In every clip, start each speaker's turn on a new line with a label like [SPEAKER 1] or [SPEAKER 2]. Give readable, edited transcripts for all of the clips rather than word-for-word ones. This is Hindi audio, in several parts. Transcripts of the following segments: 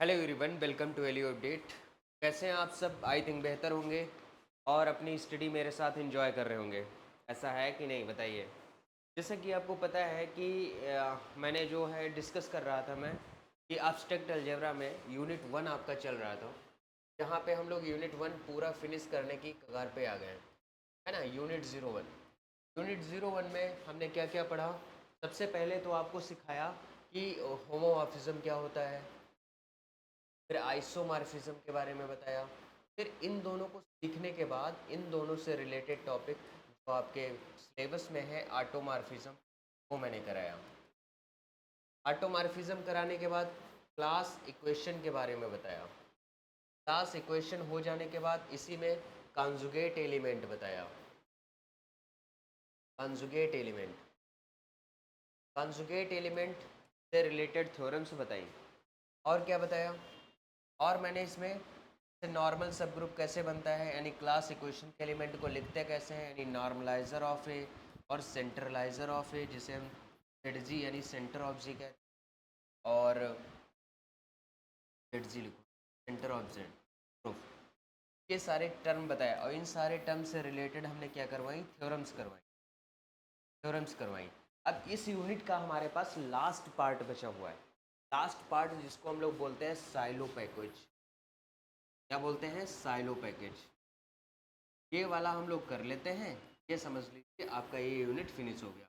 [SPEAKER 1] Hello everyone, welcome to Elio update. कैसे हैं आप सब? आई थिंक बेहतर होंगे और अपनी स्टडी मेरे साथ एंजॉय कर रहे होंगे। ऐसा है कि नहीं, बताइए। जैसा कि आपको पता है कि मैंने जो है डिस्कस कर रहा था मैं कि एब्स्ट्रैक्ट अलजेब्रा में यूनिट 1 आपका चल रहा था, जहाँ पे हम लोग यूनिट 1 पूरा फिनिश करने की कगार पे आ गए हैं, है ना। यूनिट 01 में हमने क्या क्या पढ़ा? सबसे पहले तो आपको सिखाया कि होमोमॉर्फिज्म क्या होता है, फिर आइसोमॉर्फिज्म के बारे में बताया। फिर इन दोनों को सीखने के बाद इन दोनों से रिलेटेड टॉपिक जो आपके सिलेबस में है ऑटोमॉर्फिज्म, वो मैंने कराया। ऑटोमॉर्फिज्म कराने के बाद क्लास इक्वेशन के बारे में बताया। क्लास इक्वेशन हो जाने के बाद इसी में कॉन्जुगेट एलिमेंट बताया। कॉन्जुगेट एलिमेंट कॉन्जुगेट एलिमेंट से रिलेटेड थ्योरम्स बताई। और क्या बताया? और मैंने इसमें नॉर्मल सब ग्रुप कैसे बनता है, यानी क्लास इक्वेशन के एलिमेंट को लिखते कैसे हैं, यानी नॉर्मलाइजर ऑफ ए और सेंट्रलाइजर ऑफ ए, जिसे हम जेड जी यानी सेंटर ऑफ जी कहते हैं, और जेड जी लिखो, सेंटर ऑफ जेड ग्रुप। ये सारे टर्म बताए और इन सारे टर्म से रिलेटेड हमने क्या करवाई? थ्योरम्स करवाई। अब इस यूनिट का हमारे पास लास्ट पार्ट बचा हुआ है। लास्ट पार्ट जिसको हम लोग बोलते हैं साइलो पैकेज। क्या बोलते हैं? Silo package. ये वाला हम लोग कर लेते हैं, ये समझ लीजिए आपका ये यूनिट फिनिश हो गया।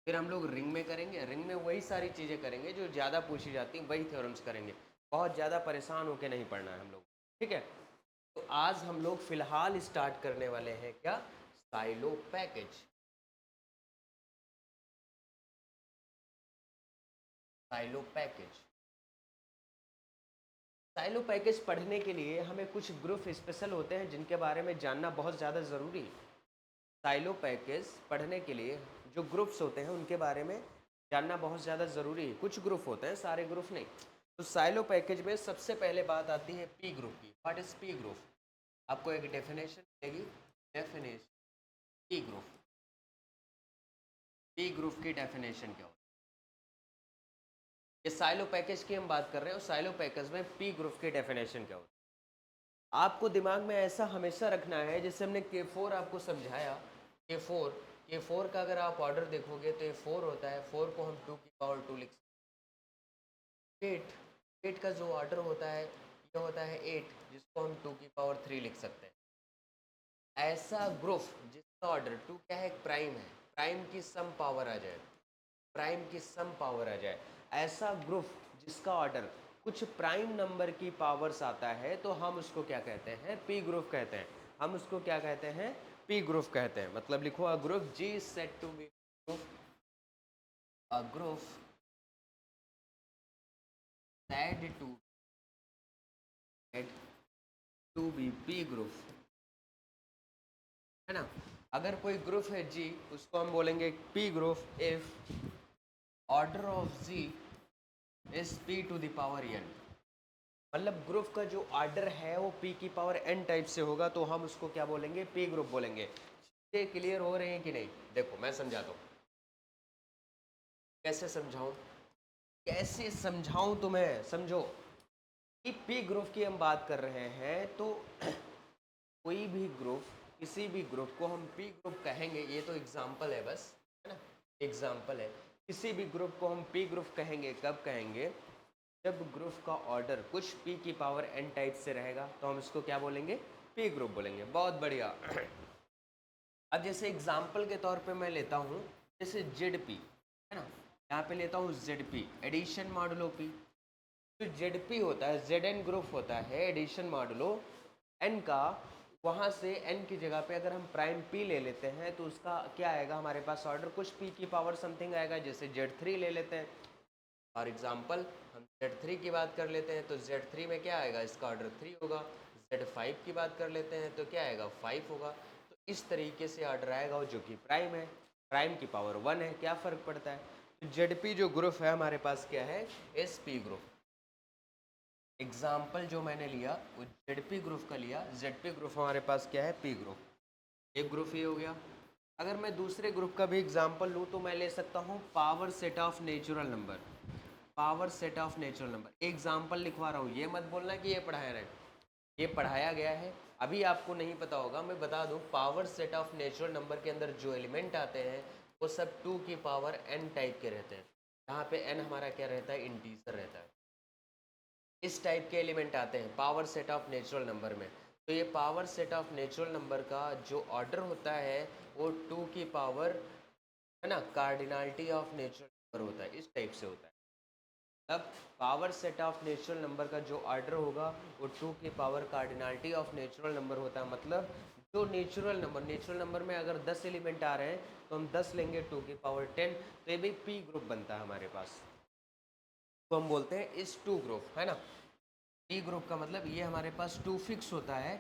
[SPEAKER 1] फिर हम लोग रिंग में करेंगे। रिंग में वही सारी चीज़ें करेंगे जो ज़्यादा पूछी जाती हैं, वही थ्योरम्स करेंगे। बहुत ज़्यादा परेशान होकर नहीं पढ़ना है हम लोग, ठीक है। तो आज हम लोग फिलहाल स्टार्ट करने वाले हैं क्या? Silo package. Silo package silo package पढ़ने के लिए हमें कुछ ग्रुप स्पेशल होते हैं जिनके बारे में जानना बहुत ज़्यादा ज़रूरी है। साइलो पैकेज पढ़ने के लिए जो ग्रुप्स होते हैं उनके बारे में जानना बहुत ज़्यादा ज़रूरी है। कुछ ग्रुप होते हैं, सारे ग्रुप नहीं। तो साइलो पैकेज में सबसे पहले बात आती है पी ग्रुप की। What is P group? आपको एक डेफिनेशन मिलेगी। Definition P group. P group की डेफिनेशन क्या होती है? ये साइलो पैकेज की हम बात कर रहे हैं और साइलो पैकेज में पी ग्रुप की डेफिनेशन क्या होती है? आपको दिमाग में ऐसा हमेशा रखना है, जैसे हमने K4 आपको समझाया। K4 का अगर आप ऑर्डर देखोगे तो ये 4 होता है। 4 को हम 2 की पावर 2 लिख सकते हैं। 8 का जो ऑर्डर होता है ये होता है 8, जिसको हम 2 की पावर 3 लिख सकते हैं। ऐसा ग्रुप जिसका ऑर्डर 2 क्या है? प्राइम है। प्राइम की सम पावर आ जाए। प्राइम की सम पावर आ जाए। ऐसा ग्रुप जिसका ऑर्डर कुछ प्राइम नंबर की पावर्स आता है, तो हम उसको क्या कहते हैं? पी ग्रुप कहते हैं। हम उसको क्या कहते हैं? पी ग्रुप कहते हैं। मतलब लिखो, a group G is said to be a group said to be P group, है ना। अगर कोई ग्रुप है जी, उसको हम बोलेंगे P group if order of G is P to the power N. मतलब ग्रुप का जो ऑर्डर है वो p की पावर n टाइप से होगा, तो हम उसको क्या बोलेंगे? p ग्रुप बोलेंगे। ये क्लियर हो रहे हैं कि नहीं? देखो मैं समझाता हूँ। कैसे समझाऊं? कैसे समझाऊं तुम्हें? समझो कि p ग्रुप की हम बात कर रहे हैं, तो कोई भी ग्रुप, किसी भी ग्रुप को हम p ग्रुप कहेंगे। ये तो एग्जाम्पल है बस, है ना। एग्जाम्पल है। किसी भी ग्रुप को हम p ग्रुप कहेंगे। कब कहेंगे? जब ग्रुप का ऑर्डर कुछ p की पावर n टाइप से रहेगा, तो हम इसको क्या बोलेंगे? p ग्रुप बोलेंगे। बहुत बढ़िया। अब जैसे एग्जाम्पल के तौर पे मैं लेता हूँ, जैसे जेड पी, है ना। यहाँ पे लेता हूँ Z P, addition modulo P. तो जेड पी होता है, जेड एन ग्रुप होता है एडिशन मॉडुलो एन का। वहाँ से एन की जगह पे अगर हम प्राइम पी ले लेते हैं, तो उसका क्या आएगा हमारे पास? ऑर्डर कुछ p की पावर समथिंग आएगा। जैसे जेड थ्री ले लेते हैं, फॉर एग्जाम्पल हम Z3 की बात कर लेते हैं, तो Z3 में क्या आएगा? इसका ऑर्डर 3 होगा। Z5 की बात कर लेते हैं तो क्या आएगा? 5 होगा। तो इस तरीके से ऑर्डर आएगा, जो कि प्राइम है। प्राइम की पावर 1 है, क्या फ़र्क पड़ता है? तो ZP जो ग्रुप है हमारे पास क्या है? SP group. एग्जाम्पल जो मैंने लिया वो ZP ग्रुप का लिया। ZP ग्रुप हमारे पास क्या है? P group. एक ग्रुप ये हो गया। अगर मैं दूसरे ग्रुप का भी एग्जाम्पल लूँ तो मैं ले सकता हूँ power set of natural number. Power set of natural number. Example लिखवा रहा हूँ, ये मत बोलना कि ये पढ़ाया रहे, ये पढ़ाया गया है, अभी आपको नहीं पता होगा। मैं बता दूँ, power set of natural number के अंदर जो एलिमेंट आते हैं वो सब 2 की पावर n टाइप के रहते हैं। यहाँ पे n हमारा क्या रहता है, इंटीजर रहता है। इस टाइप के एलिमेंट आते हैं power set of natural number में। तो ये power set of natural number का जो ऑर्डर होता है वो 2 की पावर, है ना, कार्डिनलिटी ऑफ नेचुरल नंबर होता है, इस टाइप से होता है। तब power set of natural number का जो ऑर्डर होगा वो 2 की power cardinality of natural number होता है। मतलब जो नेचुरल नंबर में अगर 10 एलिमेंट आ रहे हैं तो हम 10 लेंगे 2 की पावर 10, तो ये भी पी ग्रुप बनता है हमारे पास। तो हम बोलते हैं इस 2 ग्रुप, है ना। पी ग्रुप का मतलब ये हमारे पास 2 फिक्स होता है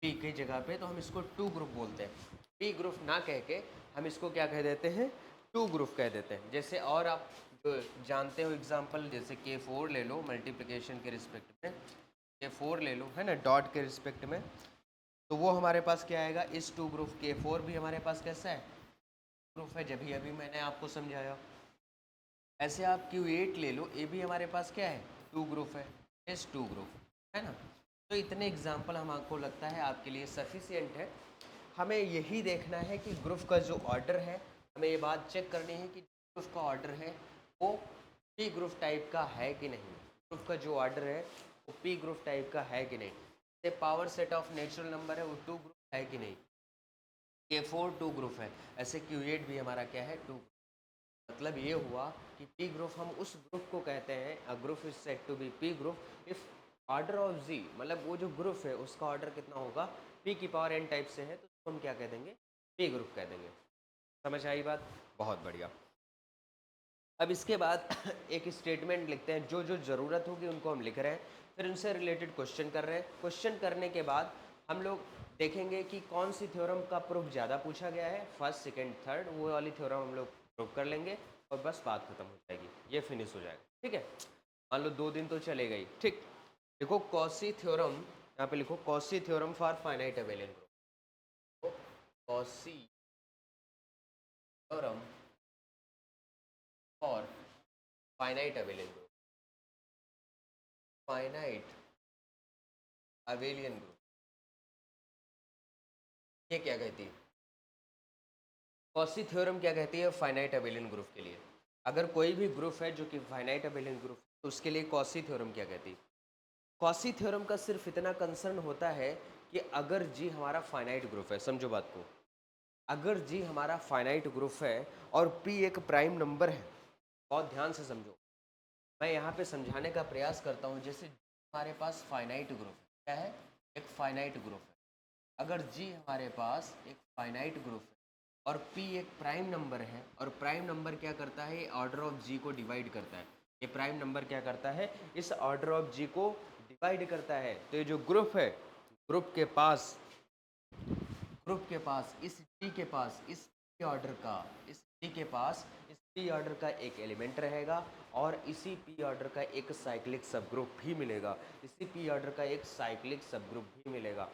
[SPEAKER 1] पी की जगह पे, तो हम इसको 2 ग्रुप बोलते हैं। पी ग्रुप ना कह के हम इसको क्या कह देते हैं, 2 ग्रुप कह देते हैं। जैसे और आप जो जानते हो एग्जांपल, जैसे K4 ले लो मल्टीप्लिकेशन के रिस्पेक्ट में, K4 ले लो, है ना, डॉट के रिस्पेक्ट में, तो वो हमारे पास क्या आएगा, इस 2 ग्रुप। K4 भी हमारे पास कैसा है, ग्रुप है, जब भी अभी मैंने आपको समझाया। ऐसे आप Q8 ले लो, ये भी हमारे पास क्या है, 2 ग्रुप है, इस 2 ग्रुप, है ना। तो इतने एग्जाम्पल हम आपको लगता है आपके लिए सफिशिएंट है। हमें यही देखना है कि ग्रुप का जो ऑर्डर है, हमें ये बात चेक करनी है कि ग्रुप का ऑर्डर है वो पी ग्रुप टाइप का है कि नहीं। ग्रुप का जो ऑर्डर है वो पी ग्रुप टाइप का है कि नहीं। जैसे power set of natural number है वो 2 ग्रुप है कि नहीं। K4 2 ग्रुप है, ऐसे Q8 भी हमारा क्या है, 2 ग्रुप। मतलब ये हुआ कि पी ग्रुप हम उस ग्रुप को कहते हैं, a group is said to be P group if order of G, मतलब वो जो ग्रुप है उसका ऑर्डर कितना होगा, पी की पावर एन टाइप से है, तो उसको हम क्या कह देंगे, पी ग्रुप कह देंगे। समझ आई बात, बहुत बढ़िया। अब इसके बाद एक स्टेटमेंट लिखते हैं, जो जो ज़रूरत होगी उनको हम लिख रहे हैं, फिर उनसे रिलेटेड क्वेश्चन कर रहे हैं। क्वेश्चन करने के बाद हम लोग देखेंगे कि कौन सी थ्योरम का प्रूफ ज़्यादा पूछा गया है, फर्स्ट सेकंड थर्ड, वो वाली थ्योरम हम लोग प्रूफ कर लेंगे और बस बात खत्म हो जाएगी, ये फिनिश हो जाएगा। ठीक है, मान लो 2 दिन तो चले गई। ठीक, देखो कॉसी थ्योरम, यहाँ पे लिखो quasi theorem for finite Abelian group. Quasi theorem for finite Abelian group, finite abelian group, ये क्या कहती है, कॉची थ्योरम क्या कहती है फाइनाइट अबेलियन ग्रुप के लिए। अगर कोई भी ग्रुप है जो कि फाइनाइट अबेलियन ग्रुप, तो उसके लिए कॉची थ्योरम क्या कहती है। कॉची थ्योरम का सिर्फ इतना कंसर्न होता है कि अगर जी हमारा फाइनाइट ग्रुप है, समझो बात को, अगर जी हमारा फाइनाइट ग्रुप है और पी एक प्राइम नंबर है, बहुत ध्यान से समझो, मैं यहाँ पे समझाने का प्रयास करता हूँ। जैसे हमारे पास फाइनाइट ग्रुप है, क्या है, एक फाइनाइट ग्रुप है। अगर जी हमारे पास एक फाइनाइट ग्रुप है और पी एक प्राइम नंबर है, और प्राइम नंबर क्या करता है, ये ऑर्डर ऑफ जी को डिवाइड करता है। ये प्राइम नंबर क्या करता है, इस ऑर्डर ऑफ जी को डिवाइड करता है। तो ये जो ग्रुप है, ग्रुप के पास, ग्रुप के पास, इस टी के पास, इस पी ऑर्डर का, इस टी के पास इस पी ऑर्डर का एक एलिमेंट रहेगा और इसी पी ऑर्डर का एक साइक्लिक सब ग्रुप भी मिलेगा, इसी पी ऑर्डर का एक साइक्लिक सब ग्रुप भी मिलेगा।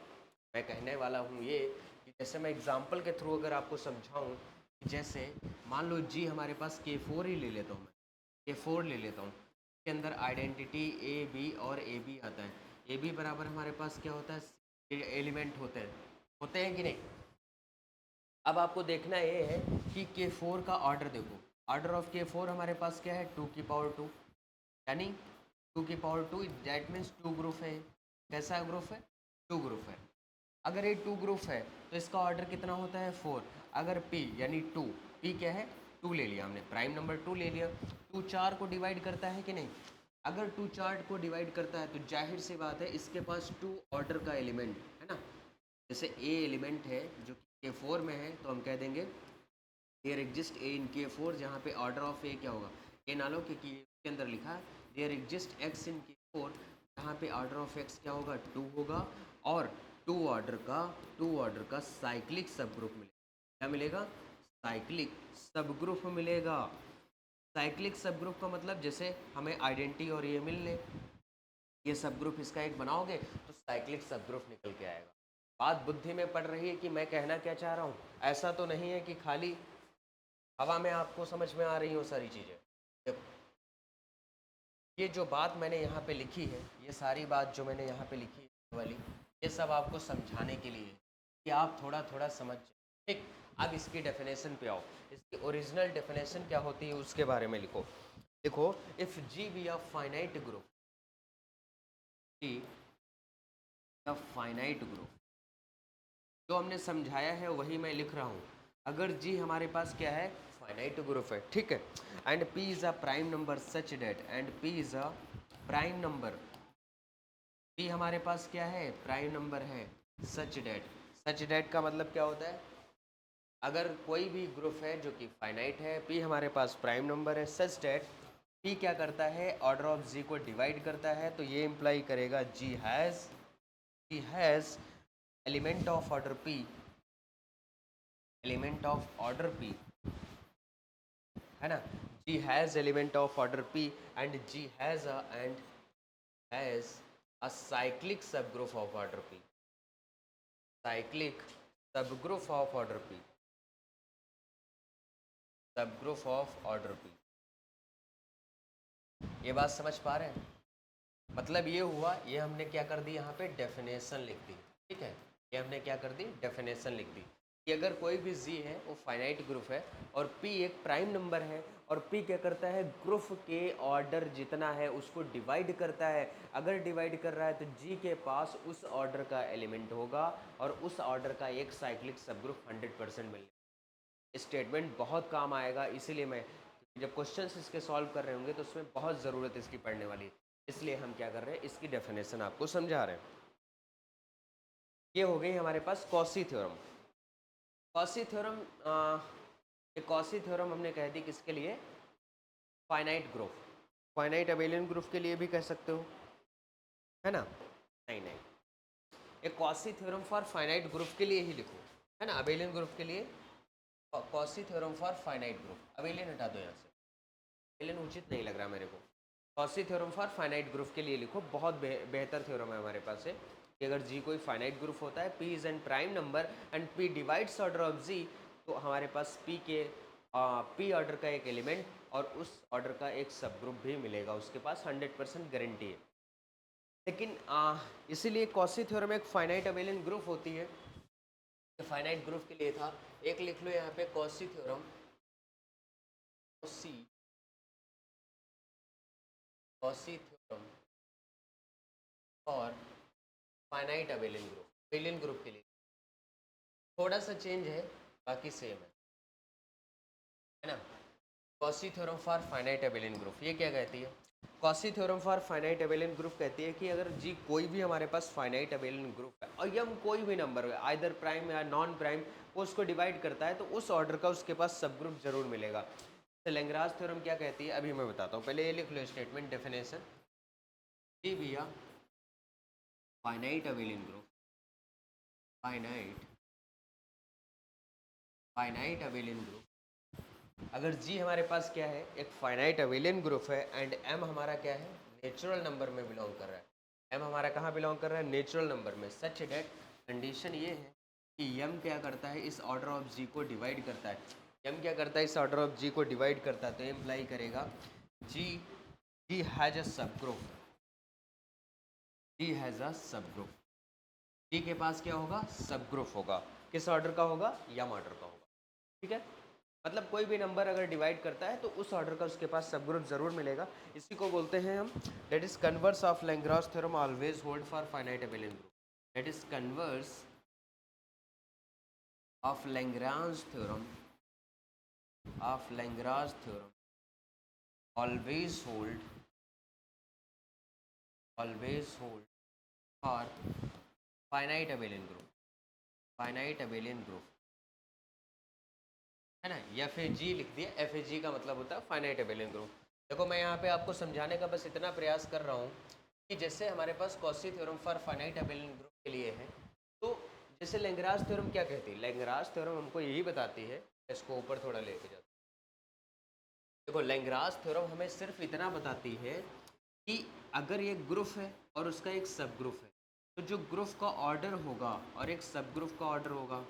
[SPEAKER 1] मैं कहने वाला हूँ ये कि जैसे मैं एग्जांपल के थ्रू अगर आपको समझाऊँ, जैसे मान लो जी हमारे पास K4 ही ले लेता हूँ, मैं K4 ले लेता हूँ, इसके अंदर आइडेंटिटी ए बी और ए बी आता है। ए बी बराबर हमारे पास क्या होता है, एलिमेंट होते हैं कि नहीं। अब आपको देखना ये है कि K4 का ऑर्डर देखो, ऑर्डर ऑफ K4 हमारे पास क्या है, 2 की पावर 2, यानी 2 की पावर 2, दैट मीन्स 2 ग्रुप है। कैसा ग्रुप है, 2 ग्रुप है। अगर ये 2 ग्रुप है तो इसका ऑर्डर कितना होता है, 4। अगर P यानी 2, P क्या है, 2 ले लिया हमने, प्राइम नंबर 2 ले लिया। 2 4 को डिवाइड करता है कि नहीं, अगर 2 4 को डिवाइड करता है तो जाहिर सी बात है इसके पास 2 ऑर्डर का एलिमेंट है ना। जैसे ए एलिमेंट है जो कि K4 में है, तो हम कह देंगे there exist A in K4, जहाँ पे ऑर्डर ऑफ ए क्या होगा, ए ना लो क्योंकि इसके अंदर लिखा है there exist x in K4, जहाँ पे ऑर्डर ऑफ एक्स क्या होगा, 2 होगा, और 2 ऑर्डर का साइक्लिक सब ग्रुप मिलेगा। क्या मिलेगा, साइक्लिक सब ग्रुप मिलेगा। साइक्लिक सब ग्रुप का मतलब जैसे हमें आइडेंटिटी और ये मिल ले, ये सब ग्रुप इसका एक बनाओगे तो साइक्लिक सब ग्रुप निकल के आएगा। बात बुद्धि में पड़ रही है कि मैं कहना क्या चाह रहा हूँ, ऐसा तो नहीं है कि खाली हवा में आपको समझ में आ रही हो सारी चीज़ें। देखो ये जो बात मैंने यहाँ पे लिखी है, ये सारी बात जो मैंने यहाँ पे लिखी है ये वाली, ये सब आपको समझाने के लिए है कि आप थोड़ा थोड़ा समझ जाए। ठीक, अब इसकी डेफिनेशन पे आओ। इसकी ओरिजिनल डेफिनेशन क्या होती है उसके बारे में लिखो। देखो, if G be a finite group, G a finite group, जो हमने समझाया है वही मैं लिख रहा हूँ। अगर जी हमारे पास क्या है, फाइनाइट ग्रुप है, ठीक है, and P is a prime number such that, and P is a prime number, P हमारे पास क्या है, प्राइम नंबर है, सच डेट। सच डेट का मतलब क्या होता है, अगर कोई भी ग्रुप है जो कि फाइनाइट है, पी हमारे पास प्राइम नंबर है, सच डेट पी क्या करता है, ऑर्डर ऑफ जी को डिवाइड करता है, तो ये इम्प्लाई करेगा G has element of order p, element of order p, है ना, G has element of order p and G has a cyclic subgroup of order p, cyclic subgroup of order p, subgroup of order p. ये बात समझ पा रहे हैं? मतलब ये हुआ, ये हमने क्या कर दी, यहाँ पे डेफिनेशन लिख दी, ठीक है, ये हमने क्या कर दी, डेफिनेशन लिख दी कि अगर कोई भी जी है वो फाइनाइट ग्रुप है और पी एक प्राइम नंबर है और पी क्या करता है, ग्रुप के ऑर्डर जितना है उसको डिवाइड करता है। अगर डिवाइड कर रहा है तो जी के पास उस ऑर्डर का एलिमेंट होगा और उस ऑर्डर का एक साइक्लिक सब ग्रुप 100% मिलेगा। स्टेटमेंट बहुत काम आएगा, इसीलिए मैं जब क्वेश्चंस इसके सॉल्व कर रहे होंगे तो उसमें बहुत ज़रूरत है इसकी पढ़ने वाली, इसलिए हम क्या कर रहे हैं, इसकी डेफिनेशन आपको समझा रहे हैं। ये हो गई हमारे पास कॉसी थ्योरम। कॉसी थ्योरम, ये कॉसी थ्योरम हमने कह दी किसके लिए, finite group, finite abelian group के लिए भी कह सकते हो, है ना। नहीं नहीं, ये quasi theorem for finite group के लिए ही लिखो, है ना, अबेलियन ग्रुप के लिए quasi theorem for finite group, abelian हटा दो यहाँ से, अबेलियन उचित नहीं लग रहा मेरे को। Quasi theorem for finite group के लिए लिखो, बहुत बेहतर थ्योरम है हमारे पास है कि अगर जी कोई फाइनाइट ग्रुप होता है, p is an prime number and p divides order of G, तो हमारे पास पी के पी ऑर्डर का एक एलिमेंट और उस ऑर्डर का एक सब ग्रुप भी मिलेगा, उसके पास 100% गारंटी है। लेकिन इसीलिए कॉसी थ्योरम एक फाइनाइट अबेलियन ग्रुप होती है, फाइनाइट ग्रुप के लिए था। एक लिख लो यहाँ पे Cauchy theorem, Cauchy Cauchy theorem और finite abelian group, abelian group के लिए थोड़ा सा चेंज है, बाकी सेम है ना। Quasi theorem for finite abelian group ये क्या कहती है, quasi theorem for finite abelian group कहती है कि अगर जी कोई भी हमारे पास फाइनाइट अबेलियन ग्रुप है और यम कोई भी नंबर है आइदर प्राइम या नॉन प्राइम, वो उसको डिवाइड करता है तो उस ऑर्डर का उसके पास सब ग्रुप जरूर मिलेगा। तो लेंग्राज थ्योरम क्या कहती है, अभी मैं बताता हूँ, पहले ये लिख लो स्टेटमेंट डेफिनेशन। जी भैया, finite abelian group, finite finite abelian group, अगर जी हमारे पास क्या है, एक फाइनाइट अबेलियन ग्रुप है एंड एम हमारा क्या है, नेचुरल नंबर में बिलोंग कर रहा है, एम हमारा कहाँ बिलोंग कर रहा है, नेचुरल नंबर में, सच डेट कंडीशन ये है कि यम क्या करता है, इस ऑर्डर ऑफ जी को डिवाइड करता है, यम क्या करता है, इस ऑर्डर ऑफ जी को डिवाइड करता है, तो इम्प्लाई करेगा जी जी हैज अ सब ग्रुप, जी हैज अ सब ग्रुप, जी के पास क्या होगा, सब ग्रुप होगा, किस ऑर्डर का होगा, यम ऑर्डर का होगा, ठीक है। मतलब कोई भी नंबर अगर डिवाइड करता है तो उस ऑर्डर का उसके पास सब ग्रुप जरूर मिलेगा, इसी को बोलते हैं हम, that is converse of Lagrange theorem always hold for finite abelian group, that is converse of Lagrange theorem, of Lagrange theorem always hold for finite abelian group, finite abelian group, है ना, या फिर जी लिख दिया, एफ ए जी का मतलब होता है फाइनाइट अबेलियन ग्रुप। देखो मैं यहाँ पे आपको समझाने का बस इतना प्रयास कर रहा हूँ कि जैसे हमारे पास Cauchy theorem for finite abelian group के लिए है, तो जैसे लैग्रांज थ्योरम क्या कहती है, लैग्रांज थ्योरम हमको यही बताती है, इसको ऊपर थोड़ा लेके जाते, देखो लैग्रांज थ्योरम हमें सिर्फ इतना बताती है कि अगर ये ग्रुप है और उसका एक सब ग्रुप है, तो जो ग्रुप का ऑर्डर होगा और एक सब ग्रुप का ऑर्डर होगा,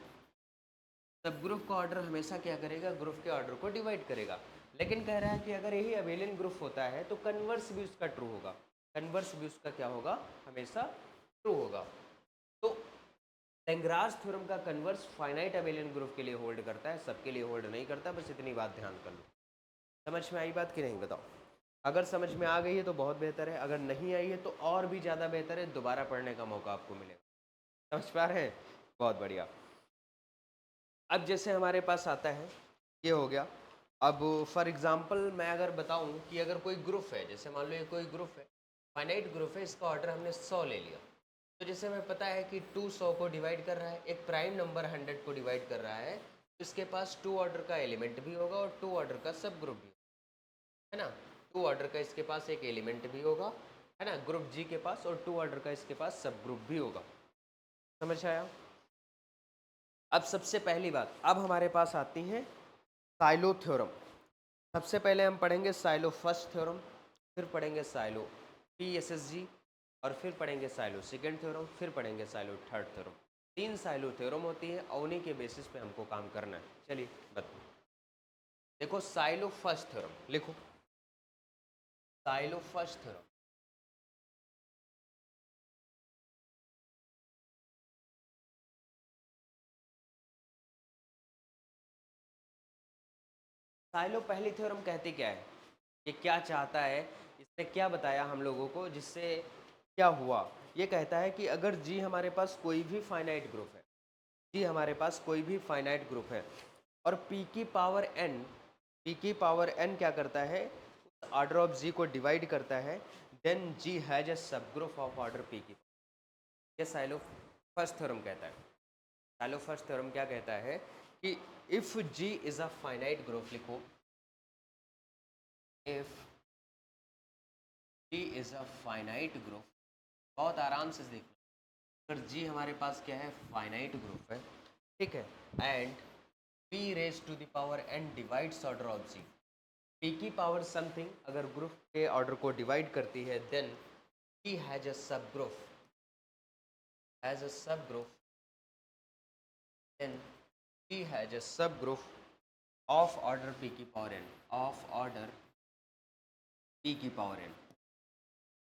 [SPEAKER 1] सब ग्रुप का ऑर्डर हमेशा क्या करेगा, ग्रुप के ऑर्डर को डिवाइड करेगा। लेकिन कह रहा है कि अगर यही अबेलियन ग्रुप होता है तो कन्वर्स भी उसका ट्रू होगा, कन्वर्स भी उसका क्या होगा, हमेशा ट्रू होगा। तो लैग्रांज थ्योरम का कन्वर्स फाइनाइट अबेलियन ग्रुप के लिए होल्ड करता है, सबके लिए होल्ड नहीं करता, बस इतनी बात ध्यान कर लो। समझ में आई बात कि नहीं बताओ? अगर समझ में आ गई है तो बहुत बेहतर है, अगर नहीं आई है तो और भी ज़्यादा बेहतर है, दोबारा पढ़ने का मौका आपको मिलेगा। समझ पा रहे हैं? बहुत बढ़िया। अब जैसे हमारे पास आता है, ये हो गया। अब फॉर एग्जांपल मैं अगर बताऊं कि अगर कोई ग्रुप है, जैसे मान लो ये कोई ग्रुप है, फाइनाइट ग्रुप है, इसका ऑर्डर हमने 100 ले लिया, तो जैसे हमें पता है कि 2 100 को डिवाइड कर रहा है, एक प्राइम नंबर 100 को डिवाइड कर रहा है, तो इसके पास 2 ऑर्डर का एलिमेंट भी होगा और 2 ऑर्डर का सब ग्रुप भी, है ना। 2 ऑर्डर का इसके पास एक एलिमेंट भी होगा, है ना, ग्रुप जी के पास, और 2 ऑर्डर का इसके पास सब ग्रुप भी होगा। समझ आया? अब सबसे पहली बात, अब हमारे पास आती हैं साइलो थ्योरम। सबसे पहले हम पढ़ेंगे साइलो फर्स्ट थ्योरम, फिर पढ़ेंगे साइलो पीएसएसजी, और फिर पढ़ेंगे साइलो सेकेंड थ्योरम, फिर पढ़ेंगे silo third theorem. 3 silo theorem होती है और उन्हीं के बेसिस पे हमको काम करना है। चलिए बताओ, देखो साइलो फर्स्ट थ्योरम लिखो, साइलो फर्स्ट थ्योरम। साइलो पहली थ्योरम कहती क्या है, ये क्या चाहता है, इसने क्या बताया हम लोगों को, जिससे क्या हुआ। ये कहता है कि अगर जी हमारे पास कोई भी फाइनाइट ग्रुप है, जी हमारे पास कोई भी फाइनाइट ग्रुप है, और पी की पावर एन, पी की पावर एन क्या करता है, ऑर्डर ऑफ जी को डिवाइड करता है, देन जी हैज ए सब ग्रुप ऑफ ऑर्डर पी की। ये साइलो फर्स्ट थ्योरम कहता है। साइलो फर्स्ट थ्योरम क्या कहता है कि if G is a finite group, लिखो if G is a finite group, बहुत आराम से देख लो, अगर जी हमारे पास क्या है, फाइनाइट ग्रुप है, ठीक है, and p raise to the power n divides order of G, p की पावर समथिंग अगर ग्रुप के ऑर्डर को डिवाइड करती है, देन p हैज अ सब group, has a subgroup, then p has a subgroup of order p की power n, of order p की पावर n,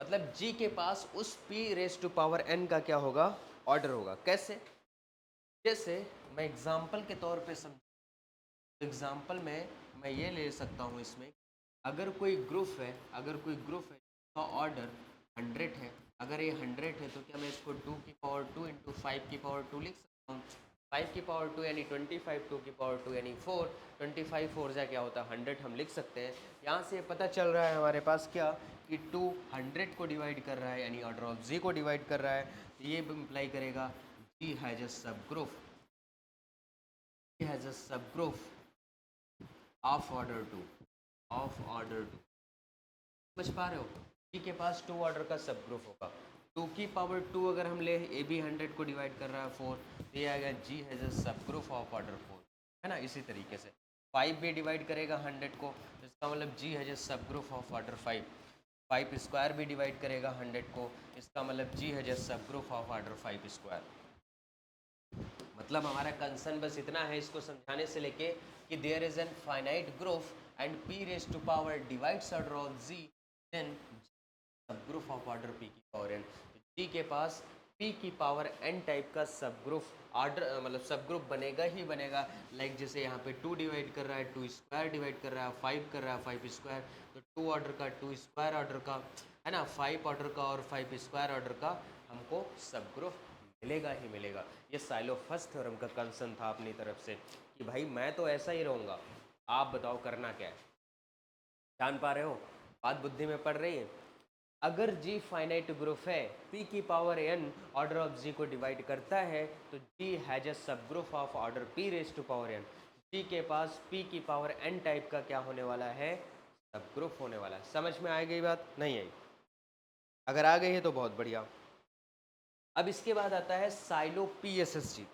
[SPEAKER 1] मतलब g के पास उस p raise to power n का क्या होगा, ऑर्डर होगा। कैसे? जैसे मैं एग्जाम्पल के तौर पे एग्जाम्पल में मैं ये ले सकता हूँ इसमें, अगर कोई ग्रुप है, अगर कोई ग्रुप है जिसका ऑर्डर 100 है, अगर ये 100 है तो क्या मैं इसको 2 की पावर 2 इंटू 5 की पावर 2 लिख सकता हूँ। 5 की पावर 2 यानी 25, 2 की पावर 2 यानी 4, 25 4 जा क्या होता है 100, हम लिख सकते हैं। यहाँ से पता चल रहा है हमारे पास क्या, कि 2 100 को डिवाइड कर रहा है, यानी ऑर्डर ऑफ जी को डिवाइड कर रहा है, तो ये इम्प्लाई करेगा जी हैज अ सब group, has a subgroup of order 2, of order 2। समझ पा रहे हो? जी के पास 2 ऑर्डर का सब ग्रुप होगा, 2 की पावर 2 अगर हम ले, ए बी 100 को डिवाइड कर रहा है 4, तो ये आएगा जी has a subgroup of order 4, है ना। इसी तरीके से 5 भी डिवाइड करेगा 100 को, तो इसका मतलब जी has a subgroup of order 5, 5 square भी डिवाइड करेगा 100 को, इसका मतलब जी has a subgroup of order 5 square. मतलब हमारा कंसर्न बस इतना है इसको समझाने से लेके कि there is an finite group and p raise to power divides order of z, then subgroup of order p की पावर n। g के पास p की पावर n टाइप का सब ग्रुप ऑर्डर, मतलब सब ग्रुप बनेगा ही बनेगा। लाइक जैसे यहाँ पे 2 डिवाइड कर रहा है, 2 स्क्वायर डिवाइड कर रहा है, 5 कर रहा है, 5 स्क्वायर, तो 2 ऑर्डर का, 2 स्क्वायर ऑर्डर का, है ना, 5 ऑर्डर का और 5 स्क्वायर ऑर्डर का हमको सब ग्रुप मिलेगा ही मिलेगा। ये साइलो फर्स्ट थ्योरम का कंसर्न था अपनी तरफ से कि भाई मैं तो ऐसा ही रहूँगा, आप बताओ करना क्या है। जान पा रहे हो? बात बुद्धि में पड़ रही है? अगर जी फाइनाइट ग्रुप है, p की power n order of g को डिवाइड करता है, तो g has a subgroup of order p raise to power n। g के पास p की पावर n टाइप का क्या होने वाला है, सब ग्रुप होने वाला है। समझ में आ गई बात? नहीं आई? अगर आ गई है तो बहुत बढ़िया। अब इसके बाद आता है साइलो पीएसएसजी।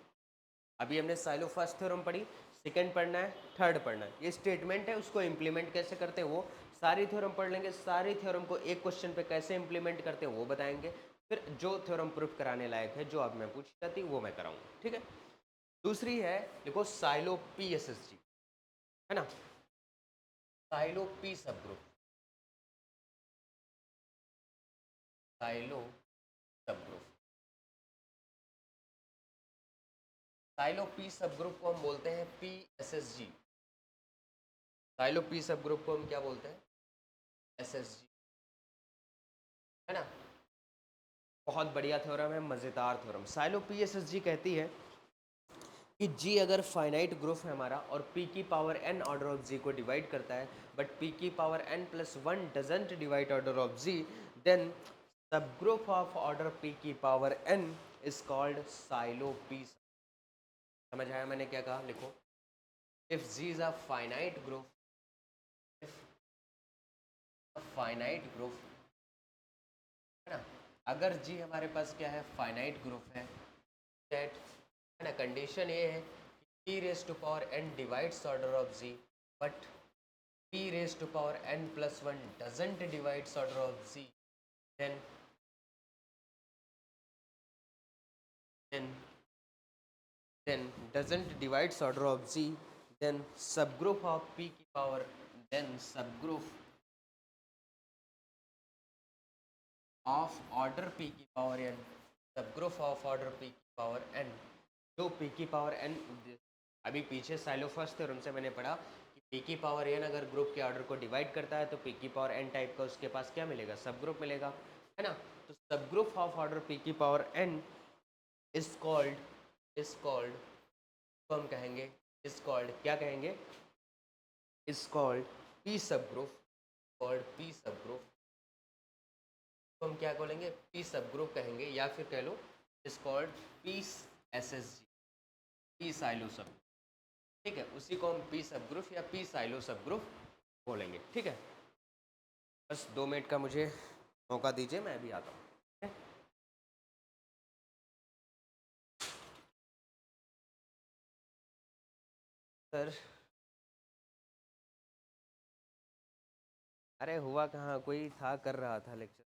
[SPEAKER 1] अभी हमने साइलो फर्स्ट थ्योरम पढ़ी, सेकंड पढ़ना है, थर्ड पढ़ना है। ये स्टेटमेंट है, उसको इम्प्लीमेंट कैसे करते हैं वो सारी थ्योरम पढ़ लेंगे। सारी थ्योरम को एक क्वेश्चन पे कैसे इम्प्लीमेंट करते हैं वो बताएंगे। फिर जो थ्योरम प्रूफ कराने लायक है, जो अब मैं पूछ जाती वो मैं कराऊंगा, ठीक है। दूसरी है, देखो साइलो पीएसएसजी, है ना। साइलो पी सब ग्रुप, साइलो सब ग्रुप, साइलो पी सब ग्रुप को हम बोलते हैं PSSG। साइलो पी सब ग्रुप को हम क्या बोलते हैं? SSG, है ना। बहुत बढ़िया थ्योरम है, मजेदार थ्योरम। साइलो PSSG कहती है कि G अगर फाइनाइट ग्रुप है हमारा और P की power n order of G को डिवाइड करता है, बट P की power n plus 1 doesn't divide order of G, then subgroup of order P की power n is called Sylow P। समझ आया मैंने क्या कहा? लिखो, if G is a finite group, if finite group, है ना, अगर G हमारे पास क्या है? फाइनाइट ग्रुप है, दैट, है ना, कंडीशन ये है कि P raise to power n divides order of G, but P raised to power n plus 1 doesn't divides order of Z, then then then doesn't divides order of Z, then subgroup of P की power, then subgroup of order P की power n, subgroup of order P की power n, जो P की power n, अभी पीछे साइलोफर्स्ट थ्योरम से मैंने पढ़ा कि P की पावर n अगर ग्रुप के ऑर्डर को डिवाइड करता है तो P की पावर n टाइप का उसके पास क्या मिलेगा? सब ग्रुप मिलेगा, है ना। तो सब ग्रुप ऑफ ऑर्डर P की पावर n इज कॉल्ड तो हम कहेंगे इज कॉल्ड, क्या कहेंगे? इज कॉल्ड P सब ग्रुप, कॉल्ड P सब ग्रुप, तो हम क्या बोलेंगे? P सब ग्रुप कहेंगे, या फिर कह लो is called P SSG, P Sylow sub, ठीक है। उसी को हम P सब ग्रुप या P साइलो सब ग्रुप बोलेंगे, ठीक है। बस 2 मिनट का मुझे मौका दीजिए, मैं अभी आता हूँ। सर, अरे हुआ कहाँ, कोई था कर रहा था lecture.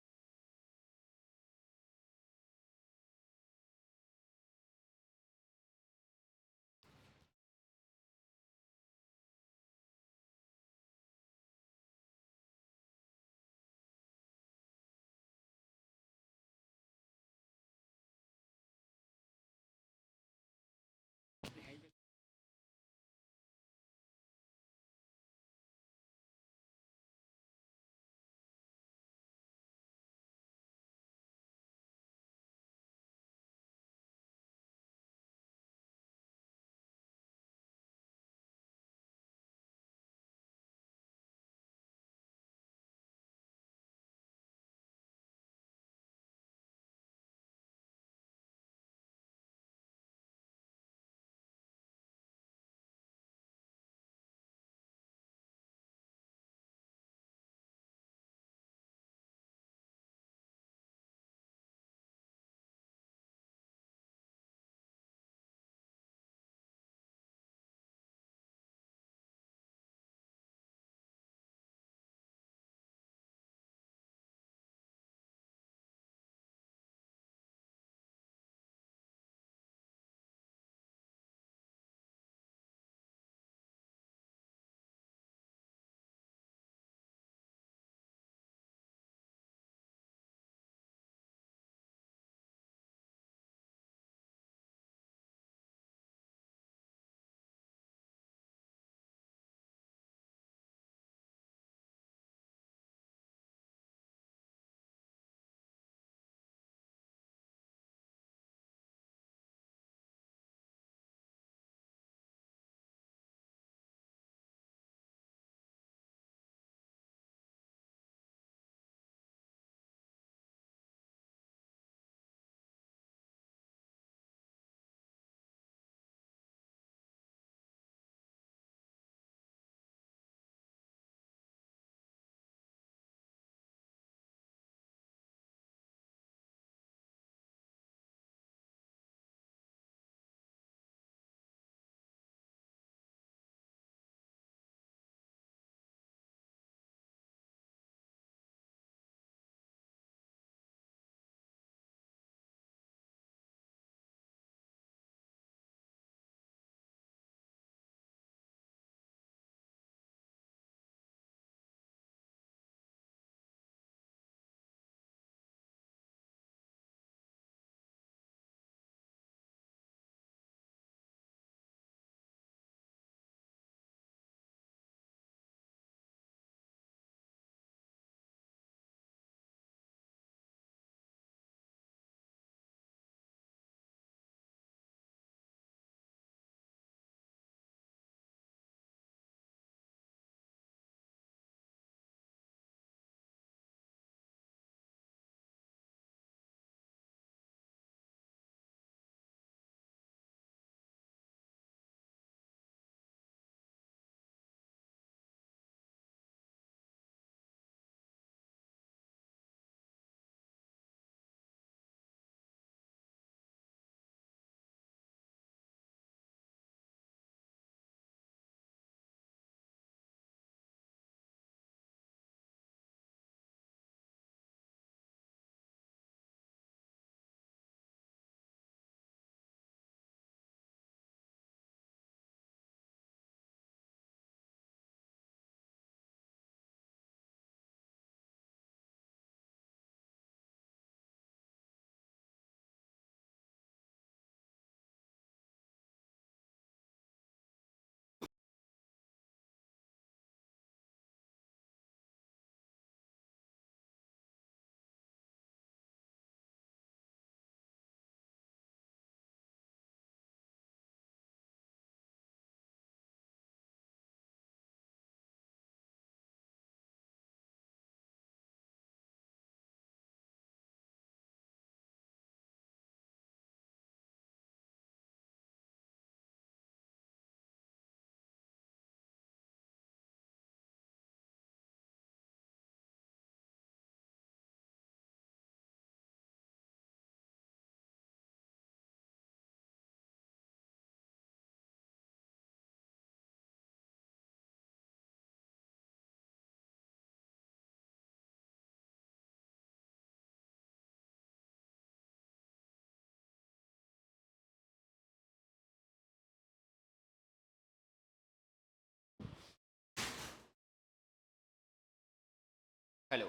[SPEAKER 1] Hello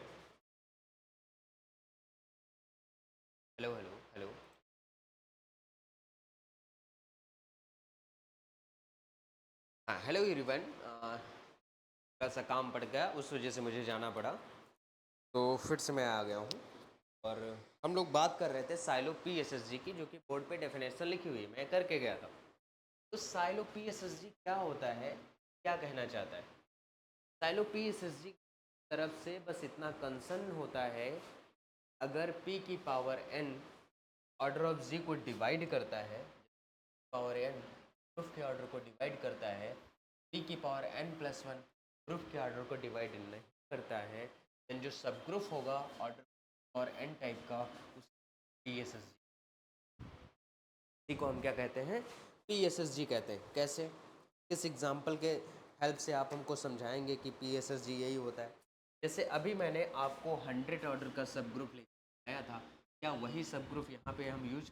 [SPEAKER 1] hello hello hello. हाँ हेलो एवरीवन। थोड़ा सा काम पड़ गया, उस वजह से मुझे जाना पड़ा, तो फिर से मैं आ गया हूँ। और हम लोग बात कर रहे थे साइलो पी एस एस जी की, जो कि बोर्ड पे डेफिनेशन लिखी हुई है, मैं करके गया था। तो साइलो पी एस एस जी क्या होता है, क्या कहना चाहता है? साइलो पी एस एस जी तरफ से बस इतना कंसर्न होता है, अगर p की power n order of g को डिवाइड करता है, पावर n ग्रुप के ऑर्डर को डिवाइड करता है, p की पावर n+1 ग्रुप के ऑर्डर को डिवाइड नहीं करता है, देन जो सब ग्रुप होगा ऑर्डर और n टाइप का, उस पी एस एस जी को हम क्या कहते हैं? पी एस एस जी कहते हैं। कैसे, किस एग्जाम्पल के हेल्प से आप हमको समझाएंगे कि पी एस एस जी यही होता है? जैसे अभी मैंने आपको 100 ऑर्डर का सब ग्रुप लेकर आया था, क्या वही सब ग्रुप यहाँ पे हम यूज?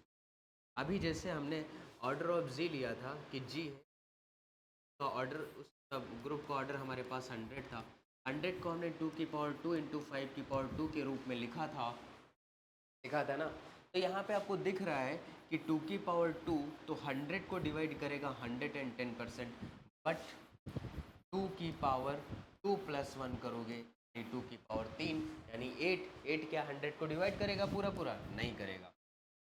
[SPEAKER 1] अभी जैसे हमने ऑर्डर ऑफ जी लिया था कि जी है, तो ऑर्डर उस सब ग्रुप का ऑर्डर हमारे पास 100 था। 100 को हमने 2 की पावर 2 इंटू 5 की पावर 2 के रूप में लिखा था ना। तो यहाँ पे आपको दिख रहा है कि 2 की पावर 2 तो 100 को डिवाइड करेगा 110%, बट 2 की पावर 2 प्लस 1 करोगे 2 की पावर 3 यानी 8 क्या 100 को डिवाइड करेगा पूरा पूरा? नहीं करेगा,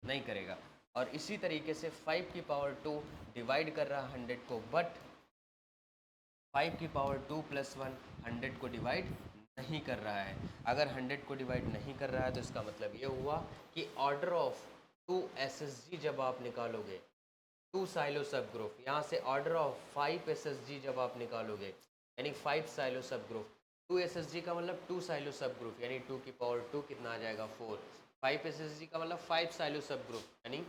[SPEAKER 1] नहीं करेगा। और इसी तरीके से 5 की पावर 2 डिवाइड कर रहा है 100 को, बट 5 की पावर 2 प्लस 1 100 को डिवाइड नहीं कर रहा है। अगर 100 को डिवाइड नहीं कर रहा है तो इसका मतलब ये हुआ कि ऑर्डर ऑफ 2 एस एस जी जब आप निकालोगे, 2 साइलो सब ग्रुप, यहाँ से ऑर्डर ऑफ 5 एस एस जी जब आप निकालोगे, यानी 5 साइलो सब ग्रुप, 2 एस एस जी का मतलब 2 साइलो सब ग्रुप, यानी 2 की पावर 2 कितना आ जाएगा 4। 5 एस एस जी का मतलब 5 साइलो सब ग्रुप, यानी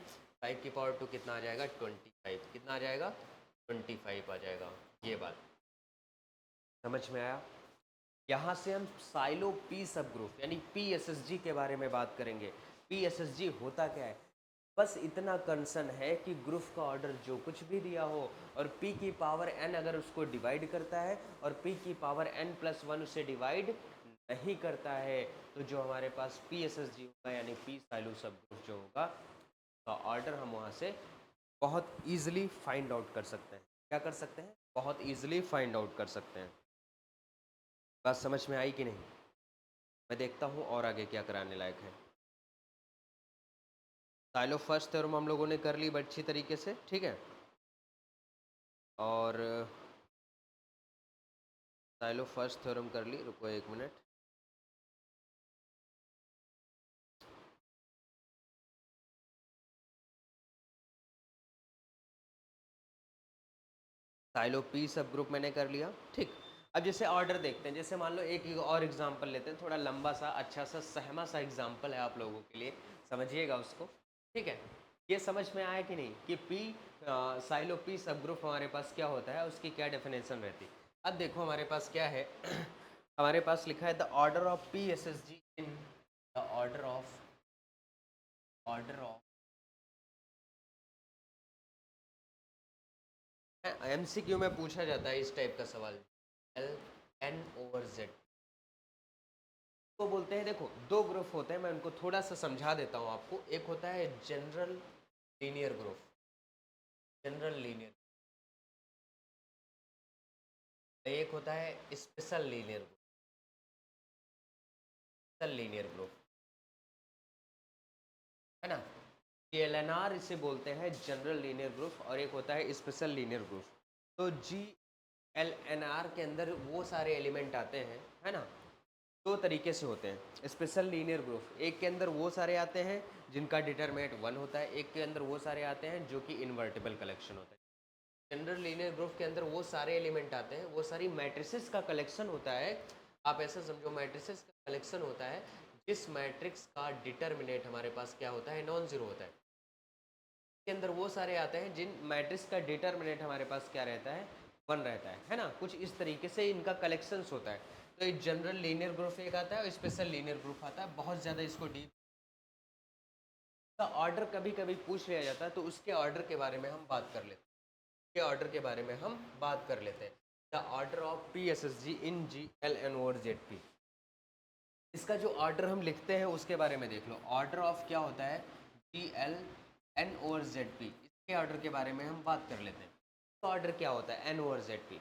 [SPEAKER 1] 5 की पावर 2 कितना आ जाएगा 25, कितना आ जाएगा 25 आ जाएगा। ये बात समझ में आया? यहाँ से हम साइलो पी सब ग्रुप यानी पीएसएसजी के बारे में बात करेंगे। पीएसएसजी होता क्या है? बस इतना कंसर्न है कि ग्रुप का ऑर्डर जो कुछ भी दिया हो और p की पावर n अगर उसको डिवाइड करता है और p की पावर n+1 उसे डिवाइड नहीं करता है, तो जो हमारे पास पीएसएसजी होगा यानी पी साइलो सब ग्रुप जो होगा, तो ऑर्डर हम वहाँ से बहुत ईजिली फाइंड आउट कर सकते हैं। क्या कर सकते हैं? बहुत ईजिली फाइंड आउट कर सकते हैं। बात समझ में आई कि नहीं? मैं देखता हूँ और आगे क्या कराने लायक है। साइलो फर्स्ट थ्योरम हम लोगों ने कर ली बड़ी अच्छी तरीके से, ठीक है। और साइलो फर्स्ट थ्योरम कर ली, रुको एक मिनट। साइलो पी सब ग्रुप मैंने कर लिया, ठीक। अब जैसे ऑर्डर देखते हैं, जैसे मान लो एक और एग्जांपल लेते हैं, थोड़ा लंबा सा अच्छा सा सहमा सा एग्जांपल है आप लोगों के लिए, समझिएगा उसको, ठीक है। ये समझ में आया कि नहीं कि पी साइलो पी सब ग्रुप हमारे पास क्या होता है, उसकी क्या डेफिनेशन रहती है? अब देखो हमारे पास क्या है हमारे पास लिखा है the order of P S S G in the order of MCQ में पूछा जाता है इस टाइप का सवाल, एल एन ओवर जेड को बोलते हैं। देखो दो ग्रुप होते हैं, मैं उनको थोड़ा सा समझा देता हूँ आपको। एक होता है general linear group, general linear, एक होता है special linear group, special linear group, है ना। एलएनआर इसे बोलते हैं जनरल लीनियर ग्रुप, और एक होता है स्पेशल लीनियर ग्रुप। तो जी एल एन आर के अंदर वो सारे एलिमेंट आते हैं, है ना। दो तरीके से होते हैं स्पेशल लीनियर ग्रुप, एक के अंदर वो सारे आते हैं जिनका डिटरमिनेंट 1 होता है, एक के अंदर वो सारे आते हैं जो कि इन्वर्टिबल कलेक्शन होता है। जनरल लीनियर ग्रुप के अंदर वो सारे एलिमेंट आते हैं, वो सारी मैट्रिसेस का कलेक्शन होता है। आप ऐसा समझो मैट्रिसेस का कलेक्शन होता है, जिस मैट्रिक्स का डिटरमिनेंट हमारे पास क्या होता है, नॉन जीरो होता है। के अंदर वो सारे आते हैं जिन मैट्रिक्स का डिटरमिनेंट हमारे पास क्या रहता है, 1 रहता है ना। कुछ इस तरीके से इनका कलेक्शंस होता है। तो एक जनरल लीनियर ग्रुप एक आता है और स्पेशल लीनियर ग्रुप आता है। बहुत ज़्यादा इसको डीप का ऑर्डर कभी कभी पूछ लिया जाता है, तो उसके ऑर्डर के बारे में हम बात कर लेते हैं। के ऑर्डर के बारे में हम बात कर लेते हैं। The order of P S S G in G L N over Z P. इसका जो ऑर्डर हम लिखते हैं उसके बारे में देख लो। ऑर्डर ऑफ क्या होता है, GL N/ZP। इसके ऑर्डर के बारे में हम बात कर लेते हैं। इसका ऑर्डर क्या होता है, N/ZP।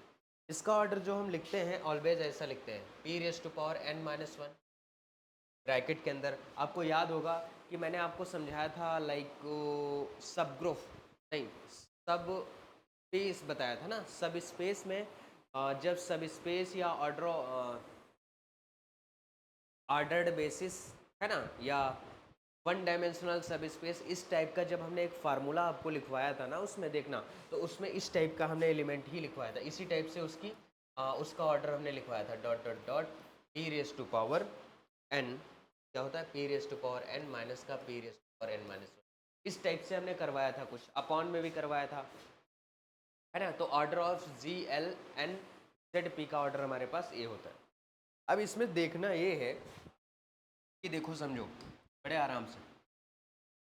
[SPEAKER 1] इसका ऑर्डर जो हम लिखते हैं ऑलवेज ऐसा लिखते हैं, P⁻n−1 ब्रैकेट के अंदर। आपको याद होगा कि मैंने आपको समझाया था लाइक सब ग्रुप नहीं सब स्पेस बताया था ना। सब स्पेस में जब सब स्पेस या ऑर्डर्ड बेसिस है ना, या वन डायमेंशनल सब स्पेस, इस टाइप का जब हमने एक फार्मूला आपको लिखवाया था ना, उसमें देखना तो उसमें इस टाइप का हमने एलिमेंट ही लिखवाया था। इसी टाइप से उसका ऑर्डर हमने लिखवाया था, डॉट डॉट डॉट P⁻n क्या होता है, P⁻n माइनस का P⁻n−1। इस टाइप से हमने करवाया था, कुछ अपॉन में भी करवाया था, है ना। तो ऑर्डर ऑफ GL N/ZP का ऑर्डर हमारे पास ये होता है। अब इसमें देखना ये है कि देखो समझो बड़े आराम से,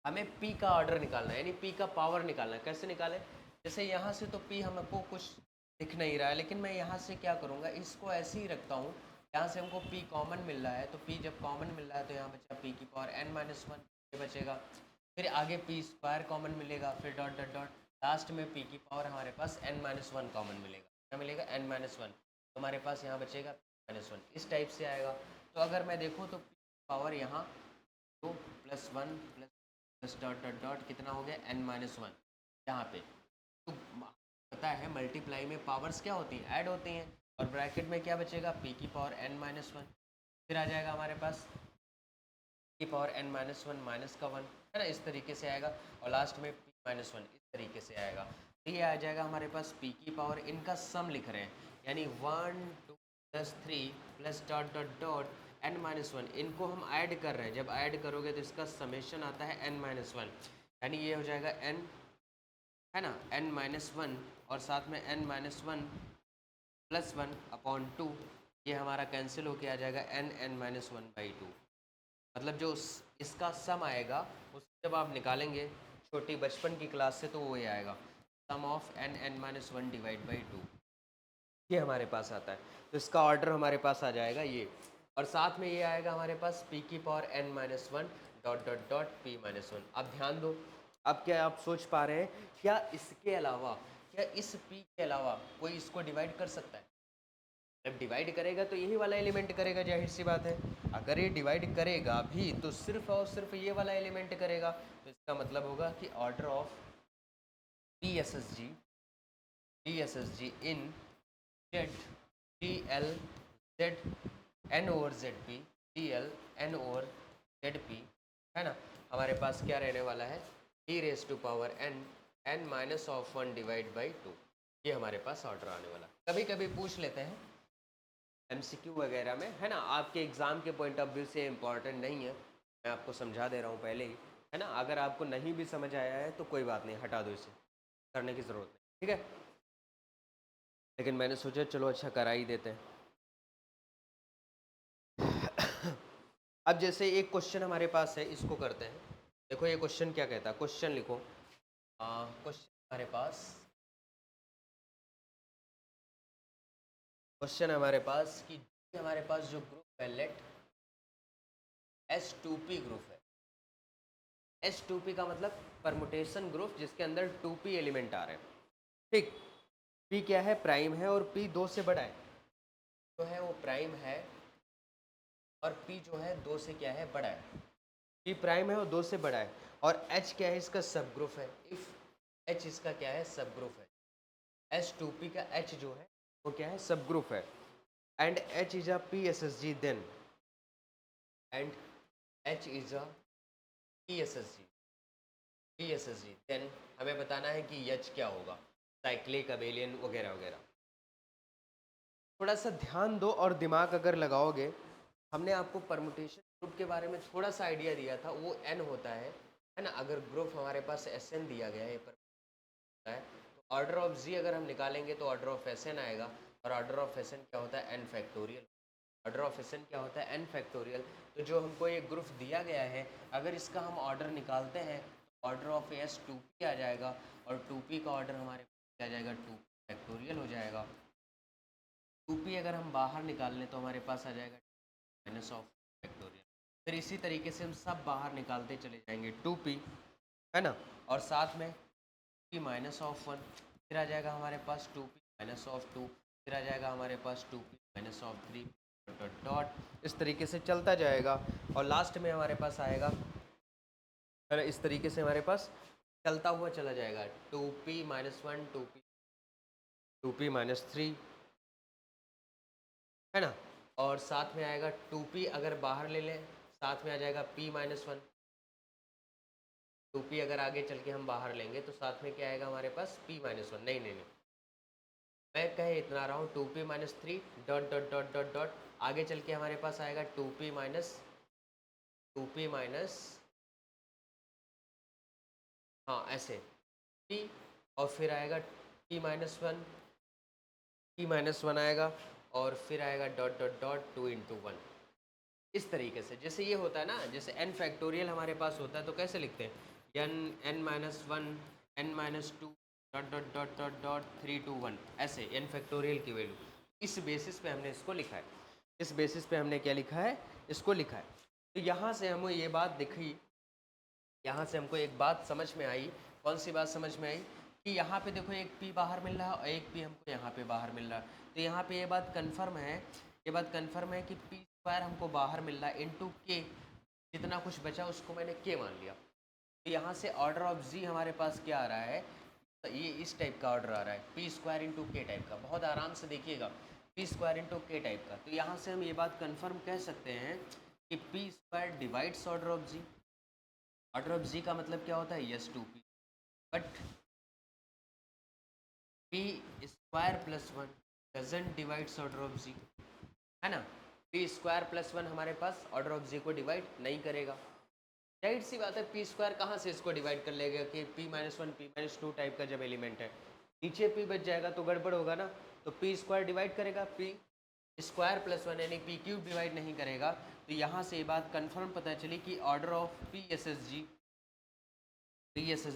[SPEAKER 1] हमें P का ऑर्डर निकालना है, यानी P का पावर निकालना है। कैसे निकालें, जैसे यहाँ से तो P हमको कुछ दिख नहीं रहा है, लेकिन मैं यहाँ से क्या करूँगा, इसको ऐसे ही रखता हूँ। यहाँ से हमको P कॉमन मिल रहा है, तो P जब कॉमन मिल रहा है तो यहाँ बचा P⁻n−1 ये बचेगा। फिर आगे P² कॉमन मिलेगा, फिर डॉट डॉट डॉट लास्ट में P की पावर हमारे पास n-1 कॉमन मिलेगा। क्या मिलेगा, n-1। तो हमारे पास यहाँ बचेगा P-1, इस टाइप से आएगा। तो अगर मैं देखूँ तो P पावर यहाँ 2 + 1 प्लस डॉट डॉट डॉट कितना हो गया, n-1 यहाँ पे। तो पता है मल्टीप्लाई में पावर्स क्या होती हैं, ऐड होती हैं। और ब्रैकेट में क्या बचेगा, P की पावर n-1। फिर आ जाएगा हमारे पास की पावर n-1 माइनस का 1, है ना, इस तरीके से आएगा। और लास्ट में P-1 इस तरीके से आएगा। तो ये आ जाएगा हमारे पास P की पावर, इनका सम लिख रहे हैं, यानी 1 2 3 plus dot dot dot n-1, इनको हम ऐड कर रहे हैं। जब ऐड करोगे तो इसका समेशन आता है n-1, यानी ये हो जाएगा n, है ना, n-1 और साथ में n-1 प्लस 1/2, ये हमारा कैंसिल होके आ जाएगा n(n-1/2)। मतलब जो इसका सम आएगा उसको जब आप निकालेंगे छोटी बचपन की क्लास से, तो वो ये आएगा सम ऑफ n(n-1 डिवाइड बाई 2), ये हमारे पास आता है। तो इसका ऑर्डर हमारे पास आ जाएगा ये, और साथ में ये आएगा हमारे पास P की power n-1 dot dot dot P-1। अब ध्यान दो, अब क्या आप सोच पा रहे हैं, क्या इसके अलावा, क्या इस P के अलावा कोई इसको डिवाइड कर सकता है? जब डिवाइड करेगा तो यही वाला एलिमेंट करेगा, जाहिर सी बात है। अगर ये डिवाइड करेगा भी तो सिर्फ और सिर्फ ये वाला एलिमेंट करेगा। तो इसका मतलब होगा कि order of DSSG in Z DL Z N/ZP DL N/ZP, है ना, हमारे पास क्या रहने वाला है, P⁻n(n-1) डिवाइड बाई 2, ये हमारे पास ऑर्डर आने वाला। कभी कभी पूछ लेते हैं MCQ वगैरह में, है ना, आपके एग्ज़ाम के पॉइंट ऑफ व्यू से इम्पॉर्टेंट नहीं है, मैं आपको समझा दे रहा हूँ पहले ही, है ना। अगर आपको नहीं भी समझ आया है तो कोई बात नहीं, हटा दो, इसे करने की ज़रूरत नहीं, ठीक है। लेकिन मैंने सोचा चलो अच्छा करा ही देते हैं। अब जैसे एक क्वेश्चन हमारे पास है, इसको करते हैं। देखो ये क्वेश्चन क्या कहता है, क्वेश्चन लिखो। क्वेश्चन हमारे पास कि हमारे पास जो ग्रुप है, लेट S2P ग्रुप है। S2P का मतलब परमुटेशन ग्रुप जिसके अंदर 2P एलिमेंट आ रहे हैं, ठीक। P क्या है, प्राइम है, और P 2 से बड़ा है, जो है वो प्राइम है, और P जो है 2 से क्या है, बड़ा है। P प्राइम है और 2 से बड़ा है, और H क्या है, इसका सब ग्रुप है। इफ H इसका क्या है, सब ग्रुप है। S2P का H जो है वो क्या है, सब ग्रुप है। And H is a PSSG then, and H is a PSSG then हमें बताना है कि H क्या होगा, साइक्लिक, अबेलियन वगैरह वगैरह। थोड़ा सा ध्यान दो और दिमाग अगर लगाओगे, हमने आपको परमुटेशन ग्रुप के बारे में थोड़ा सा आइडिया दिया था, वो n होता है ना। अगर ग्रुप हमारे पास Sn दिया गया है, है तो ऑर्डर ऑफ Z अगर हम निकालेंगे तो ऑर्डर ऑफ Sn आएगा, और ऑर्डर ऑफ Sn क्या होता है, n factorial. Order of Sn क्या होता है, n फैक्टोरियल। तो जो हमको ये ग्रुप दिया गया है, अगर इसका हम ऑर्डर निकालते हैं तो ऑर्डर ऑफ S 2P आ जाएगा, और 2P का ऑर्डर हमारे पास आ जाएगा 2 फैक्टोरियल हो जाएगा। 2P अगर हम बाहर निकाल लें तो हमारे पास आ जाएगा माइनस ऑफ फिर इसी तरीके से हम सब बाहर निकालते चले जाएंगे 2p, है ना, और साथ में p माइनस ऑफ 1, फिर आ जाएगा हमारे पास 2p माइनस ऑफ 2, फिर आ जाएगा हमारे पास 2p minus of 3, dot dot इस तरीके से चलता जाएगा और लास्ट में हमारे पास आएगा, है ना, इस तरीके से हमारे पास चलता हुआ चला जाएगा 2p माइनस 1, 2p माइनस 3, है ना, और साथ में आएगा 2p अगर बाहर ले लें साथ में आ जाएगा p माइनस 1, 2p अगर आगे चल के हम बाहर लेंगे तो साथ में क्या आएगा हमारे पास p माइनस 1, नहीं नहीं नहीं, मैं कहे इतना रहा हूँ 2p minus 3 dot dot dot dot dot, आगे चल के हमारे पास आएगा 2p माइनस, हाँ ऐसे p, और फिर आएगा p माइनस 1, आएगा और फिर आएगा डॉट डॉट डॉट 2 इंटू 1, इस तरीके से। जैसे ये होता है ना, जैसे n फैक्टोरियल हमारे पास होता है तो कैसे लिखते हैं, n minus 1 n minus 2 dot dot dot dot dot 3 2 1, ऐसे n फैक्टोरियल की वैल्यू, इस बेसिस पे हमने इसको लिखा है, इस बेसिस पे हमने क्या लिखा है, इसको लिखा है। तो यहाँ से हमें ये बात दिखी, यहाँ से हमको एक बात समझ में आई, कौन सी बात समझ में आई, कि यहाँ पे देखो एक p बाहर मिल रहा है और एक p हमको यहाँ पे बाहर मिल रहा है, तो यहाँ पे ये बात कंफर्म है, ये बात कंफर्म है कि p स्क्वायर हमको बाहर मिल रहा है इनटू k, जितना कुछ बचा उसको मैंने k मान लिया। तो यहाँ से ऑर्डर ऑफ z हमारे पास क्या आ रहा है, तो ये इस टाइप का ऑर्डर आ रहा है, p स्क्वायर इंटू के टाइप का, बहुत आराम से देखिएगा, p स्क्वायर इंटू के टाइप का। तो यहाँ से हम ये बात कन्फर्म कह सकते हैं कि p square divides order of z, order of z का मतलब क्या होता है, yes 2p, but p square plus 1 doesn't divides order of z, है ना, p स्क्वायर प्लस 1 हमारे पास ऑर्डर ऑफ z को डिवाइड नहीं करेगा। जाहिर सी बात है p स्क्वायर कहाँ से इसको डिवाइड कर लेगा कि p minus 1 p minus 2 type का जब एलिमेंट है, नीचे p बच जाएगा तो गड़बड़ होगा ना, तो p स्क्वायर डिवाइड करेगा p स्क्वायर प्लस 1, यानी p क्यूब डिवाइड नहीं करेगा। तो यहाँ से ये बात कन्फर्म पता चली कि order of p S S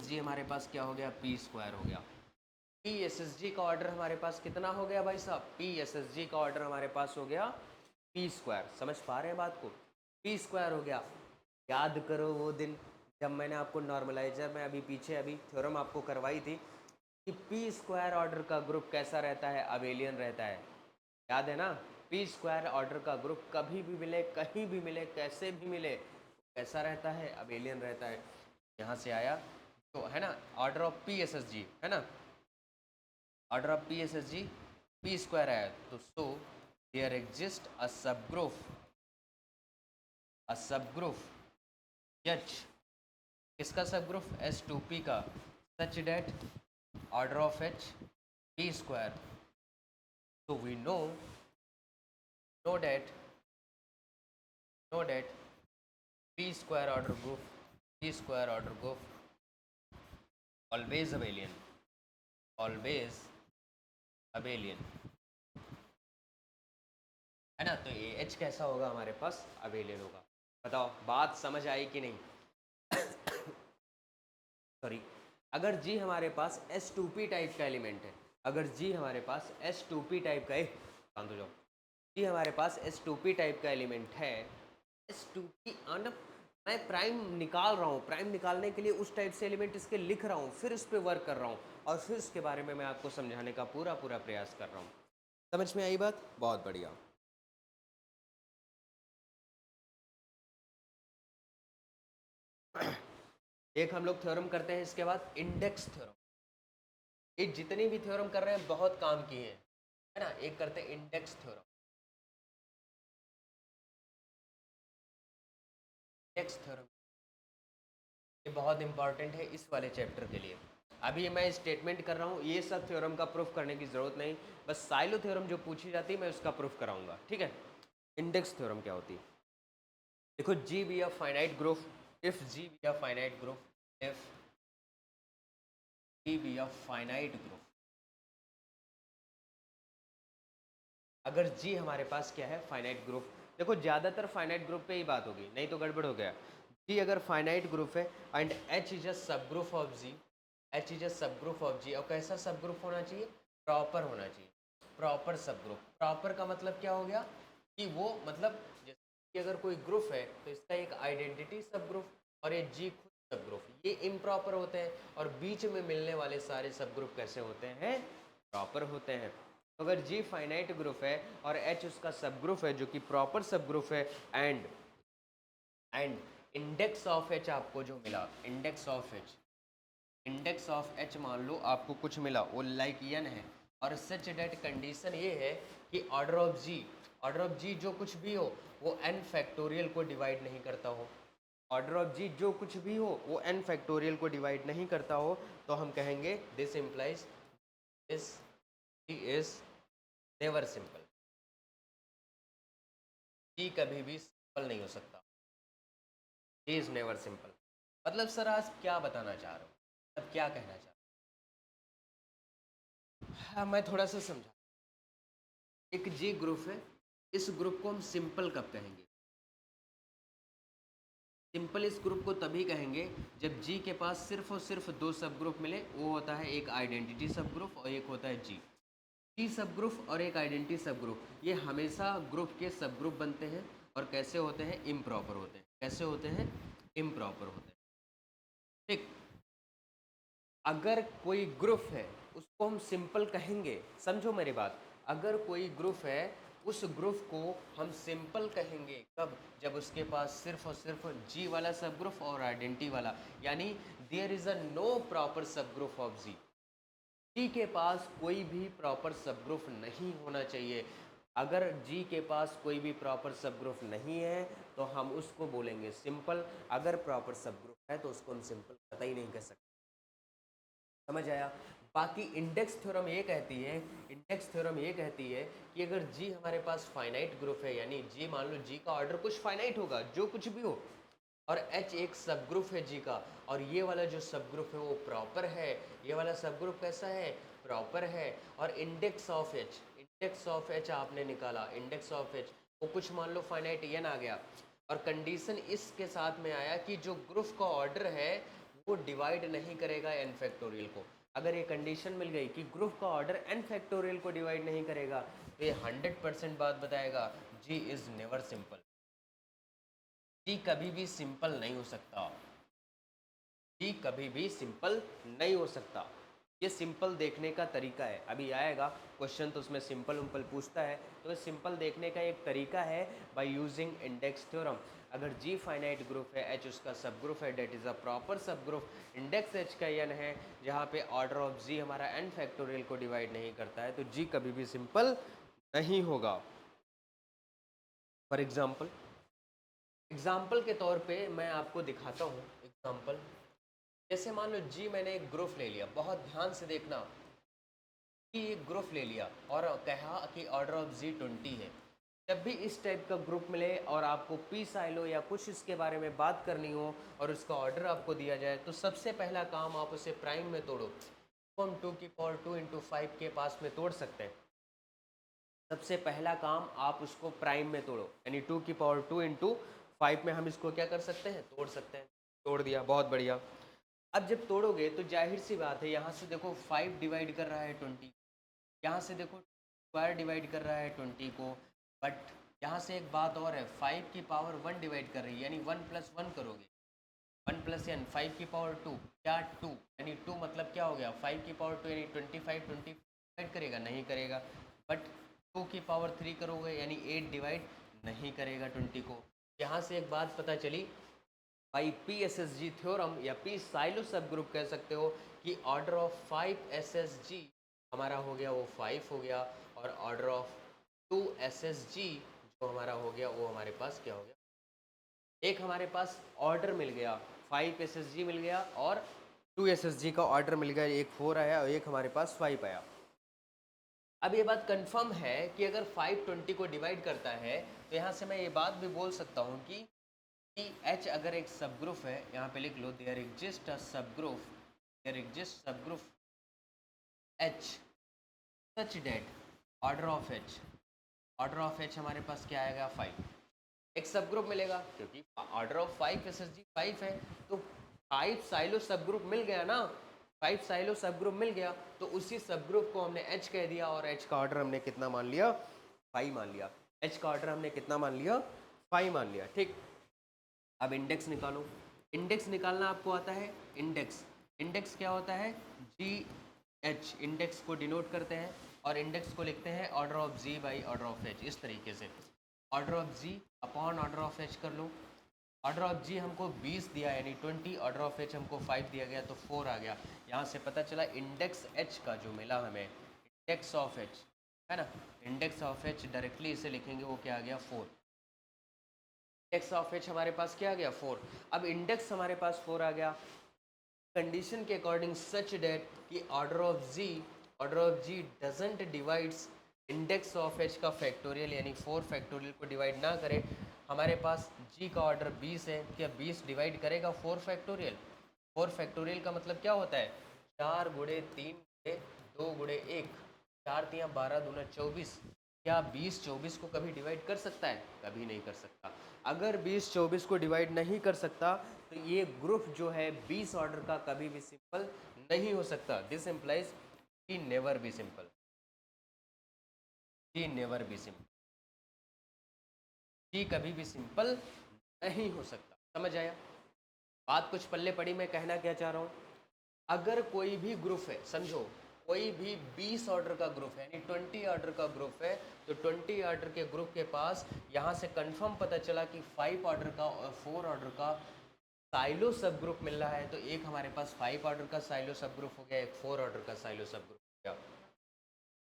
[SPEAKER 1] जी हमारे पास क्या हो गया, p स्क्वायर हो गया। p एस एस जी का ऑर्डर हमारे पास कितना हो गया भाई साहब, p एस एस जी का ऑर्डर हमारे पास हो गया p स्क्वायर, समझ पा रहे हैं बात को, p स्क्वायर हो गया। याद करो वो दिन जब मैंने आपको नॉर्मलाइजर में अभी पीछे अभी थ्योरम आपको करवाई थी कि p स्क्वायर ऑर्डर का ग्रुप कैसा रहता है, अबेलियन रहता है, याद है ना, p स्क्वायर ऑर्डर का ग्रुप कभी भी मिले, कहीं भी मिले, कैसे भी मिले, कैसा रहता है, अबेलियन रहता है। यहाँ से आया तो है ना, order of p S S जी, है ना, order of p S S ji p square आया, तो सो देयर एग्जिस्ट अ सब ग्रुप H, किसका सब ग्रुप, S2P का, such that order of H p square, so we know that p square order group always abelian, है ना, तो ये H कैसा होगा हमारे पास, अबेलियन होगा। बताओ बात समझ आई कि नहीं, सॉरी, अगर G हमारे पास S2P टाइप का एलिमेंट है, अगर G हमारे पास S2P टाइप का, शांत हो जाओ, G हमारे पास S2P टाइप का एलिमेंट है, S2P अन, मैं प्राइम निकाल रहा हूँ, प्राइम निकालने के लिए उस टाइप से एलिमेंट इसके लिख रहा हूँ, फिर उस पर वर्क कर रहा हूँ और फिर उसके बारे में मैं आपको समझाने का पूरा प्रयास कर रहा हूँ। समझ में आई बात, बहुत बढ़िया। एक हम लोग थ्योरम करते हैं, इसके बाद इंडेक्स थ्योरम, ये जितनी भी थ्योरम कर रहे हैं बहुत काम की है ना, एक करते हैं इंडेक्स थ्योरम। इंडेक्स थ्योरम ये बहुत इंपॉर्टेंट है इस वाले चैप्टर के लिए। अभी मैं स्टेटमेंट कर रहा हूँ, ये सब थ्योरम का प्रूफ करने की ज़रूरत नहीं, बस साइलो थ्योरम जो पूछी जाती है मैं उसका प्रूफ कराऊंगा, ठीक है। इंडेक्स थ्योरम क्या होती है, देखो, जी be a finite group, if G be a finite group, if G be a finite group, अगर जी हमारे पास क्या है, फाइनाइट ग्रुप, देखो ज़्यादातर फाइनाइट ग्रुप पे ही बात होगी, नहीं तो गड़बड़ हो गया। जी अगर फाइनाइट ग्रुप है and H is a subgroup of G, H is a subgroup of जी, और कैसा सब ग्रुप होना चाहिए, प्रॉपर होना चाहिए, प्रॉपर सब ग्रुप। प्रॉपर का मतलब क्या हो गया कि वो मतलब कि अगर कोई ग्रुप है तो इसका एक आइडेंटिटी सब ग्रुप और ये जी खुद सब ग्रुप, ये इम्प्रॉपर होते हैं, और बीच में मिलने वाले सारे सब ग्रुप कैसे होते हैं? प्रॉपर होते हैं। तो अगर जी फाइनाइट ग्रुप है और एच उसका सब ग्रुप है जो कि प्रॉपर सब ग्रुप है, एंड इंडेक्स ऑफ एच आपको जो मिला, इंडेक्स ऑफ एच मान लो आपको कुछ मिला, वो लाइक एन है, और सच डेट कंडीशन ये है कि ऑर्डर ऑफ जी जो कुछ भी हो वो एन फैक्टोरियल को डिवाइड नहीं करता हो, ऑर्डर ऑफ जी जो कुछ भी हो वो एन फैक्टोरियल को डिवाइड नहीं करता हो, तो हम कहेंगे this implies this G is never simple, G कभी भी सिंपल नहीं हो सकता, जी इज नेवर सिंपल। मतलब सर आज क्या बताना चाह रहे हो, अब क्या कहना चाह रहे हो? हाँ, मैं थोड़ा सा समझा। एक जी ग्रुप है, इस ग्रुप को हम सिंपल कब कहेंगे? सिंपल इस ग्रुप को तभी कहेंगे जब जी के पास सिर्फ और सिर्फ दो सब ग्रुप मिले, वो होता है एक आइडेंटिटी सब ग्रुप और एक होता है जी सब ग्रुप और एक आइडेंटिटी सब ग्रुप, ये हमेशा ग्रुप के सब ग्रुप बनते हैं और कैसे होते हैं? इम्प्रॉपर होते हैं। कैसे होते हैं? इम्प्रॉपर होते हैं। ठीक, अगर कोई ग्रुप है उसको हम सिंपल कहेंगे, समझो मेरी बात, अगर कोई ग्रुप है उस ग्रुप को हम सिंपल कहेंगे कब? जब उसके पास सिर्फ और सिर्फ जी वाला सब ग्रुप और आइडेंटिटी वाला, यानी there is a no proper subgroup of G के पास कोई भी प्रॉपर सब ग्रुप नहीं होना चाहिए। अगर जी के पास कोई भी प्रॉपर सब ग्रुप नहीं है तो हम उसको बोलेंगे सिंपल, अगर प्रॉपर सब ग्रुप है तो उसको हम सिंपल कतई नहीं कह सकते। समझ आया? बाकी इंडेक्स थ्योरम ये कहती है कि अगर जी हमारे पास फाइनाइट ग्रुप है, यानी जी मान लो जी का ऑर्डर कुछ फाइनाइट होगा जो कुछ भी हो, और एच एक सब ग्रुप है जी का, और ये वाला जो सब ग्रुप है वो प्रॉपर है, ये वाला सब ग्रुप कैसा है? प्रॉपर है। और इंडेक्स ऑफ एच आपने निकाला, इंडेक्स ऑफ एच वो कुछ मान लो फाइनाइट एन आ गया, और कंडीशन इसके साथ में आया कि जो ग्रुप का ऑर्डर है वो डिवाइड नहीं करेगा एन फैक्टोरियल को। अगर ये कंडीशन मिल गई कि ग्रुप का ऑर्डर एन फैक्टोरियल को डिवाइड नहीं करेगा, तो ये 100% बात बताएगा जी इज नेवर सिंपल, जी कभी भी सिंपल नहीं हो सकता, जी कभी भी सिंपल नहीं हो सकता। ये सिंपल देखने का तरीका है, अभी आएगा क्वेश्चन तो उसमें सिंपल उम्पल पूछता है, तो सिंपल देखने का एक तरीका है बाय यूजिंग इंडेक्स थ्योरम। अगर जी फाइनाइट ग्रुप है, एच उसका सब ग्रुप है, डेट इज़ अ प्रॉपर सब ग्रुप, इंडेक्स एच का एन है, जहाँ पे ऑर्डर ऑफ जी हमारा एन फैक्टोरियल को डिवाइड नहीं करता है, तो जी कभी भी सिंपल नहीं होगा। फॉर एग्जाम्पल के तौर पे मैं आपको दिखाता हूँ एग्जाम्पल। जैसे मान लो जी मैंने एक ग्रुप ले लिया, बहुत ध्यान से देखना कि एक ग्रुप ले लिया और कहा कि ऑर्डर ऑफ जी 20 है। जब भी इस टाइप का ग्रुप मिले और आपको पी साइलो या कुछ इसके बारे में बात करनी हो और उसका ऑर्डर आपको दिया जाए, तो सबसे पहला काम आप उसे प्राइम में तोड़ो, तो हम 2 की पावर 2 इंटू 5 के पास में तोड़ सकते हैं। सबसे पहला काम आप उसको प्राइम में तोड़ो, यानी 2 की पावर 2 इंटू 5 में हम इसको क्या कर सकते हैं? तोड़ सकते हैं। तोड़ दिया, बहुत बढ़िया। अब जब तोड़ोगे तो जाहिर सी बात है, यहाँ से देखो 5 डिवाइड कर रहा है 20, यहाँ से देखो स्क्वायर डिवाइड कर रहा है 20 को, बट यहाँ से एक बात और है, 5 की पावर 1 डिवाइड कर रही है, यानी 1 प्लस 1 करोगे, 1 प्लस एन, 5 की पावर 2, क्या 2, यानी 2 मतलब क्या हो गया? 5 की पावर 2 यानी 25 डिवाइड करेगा? नहीं करेगा। बट 2 की पावर 3 करोगे यानी 8 डिवाइड नहीं करेगा 20 को। यहाँ से एक बात पता चली by P S S ji theorem या पी साइलो सब ग्रुप कह सकते हो कि ऑर्डर ऑफ 5 एस एस जी हमारा हो गया वो 5 हो गया, और ऑर्डर ऑफ 2 एस एस जी जो हमारा हो गया वो हमारे पास क्या हो गया? एक हमारे पास ऑर्डर मिल गया, 5 एस एस जी मिल गया और 2 एस एस जी का ऑर्डर मिल गया, एक 4 आया और एक हमारे पास 5 आया। अब ये बात कंफर्म है कि अगर 5 20 को डिवाइड करता है तो यहाँ से मैं ये बात भी बोल सकता हूँ कि एच अगर एक सब ग्रुप है, यहाँ पे लिख लो there exist a subgroup, there exist subgroup H such that order of H हमारे पास क्या आएगा? 5। एक सब ग्रुप मिलेगा क्योंकि ऑर्डर ऑफ 5 एस एस जी 5 है, तो 5 साइलो सब ग्रुप मिल गया ना, 5 साइलो सब ग्रुप मिल गया, तो उसी सब ग्रुप को हमने एच कह दिया और एच का ऑर्डर हमने कितना मान लिया? 5 मान लिया। एच का ऑर्डर हमने कितना मान लिया? फाइव मान लिया, ठीक। अब इंडेक्स निकालो। इंडेक्स निकालना आपको आता है, इंडेक्स। इंडेक्स क्या होता है, जी एच, इंडेक्स को डिनोट करते हैं और इंडेक्स को लिखते हैं order of G by order of H, इस तरीके से। Order of G upon order of H कर लो। ऑर्डर ऑफ जी हमको 20 दिया यानी 20, ऑर्डर ऑफ एच हमको 5 दिया गया तो 4 आ गया। यहाँ से पता चला इंडेक्स एच का जो मिला हमें, इंडेक्स ऑफ एच है ना, इंडेक्स ऑफ एच डायरेक्टली इसे लिखेंगे, वो क्या आ गया 4। इंडेक्स ऑफ एच हमारे पास क्या आ गया 4। अब इंडेक्स हमारे पास 4 आ गया, कंडीशन के अकॉर्डिंग सच डेट कि order of G doesn't divides index of H का फैक्टोरियल यानी 4 फैक्टोरियल को डिवाइड ना करे। हमारे पास जी का ऑर्डर 20 है, क्या 20 डिवाइड करेगा 4 फैक्टोरियल? 4 फैक्टोरियल का मतलब क्या होता है, 4 गुणे 3 गुणे 2 गुणे 1, 4 तियाँ 12 दूना 24। क्या 20 24 को कभी डिवाइड कर सकता है? कभी नहीं कर सकता। अगर 20 24 को डिवाइड नहीं कर सकता तो ये ग्रुप जो है 20 ऑर्डर का कभी भी सिंपल नहीं हो सकता। This implies he never be simple, he never be simple, he कभी भी सिंपल नहीं हो सकता। समझ आया बात? कुछ पल्ले पड़ी, मैं कहना क्या चाह रहा हूँ। अगर कोई भी ग्रुप है, समझो कोई भी 20 ऑर्डर का ग्रुप है यानी 20 ऑर्डर का ग्रुप है, तो 20 ऑर्डर के ग्रुप के पास यहाँ से कंफर्म पता चला कि 5 ऑर्डर का और 4 ऑर्डर का साइलो सब ग्रुप मिल रहा है। तो एक हमारे पास 5 ऑर्डर का साइलो सब ग्रुप हो गया, एक 4 ऑर्डर का साइलो सब ग्रुप हो गया।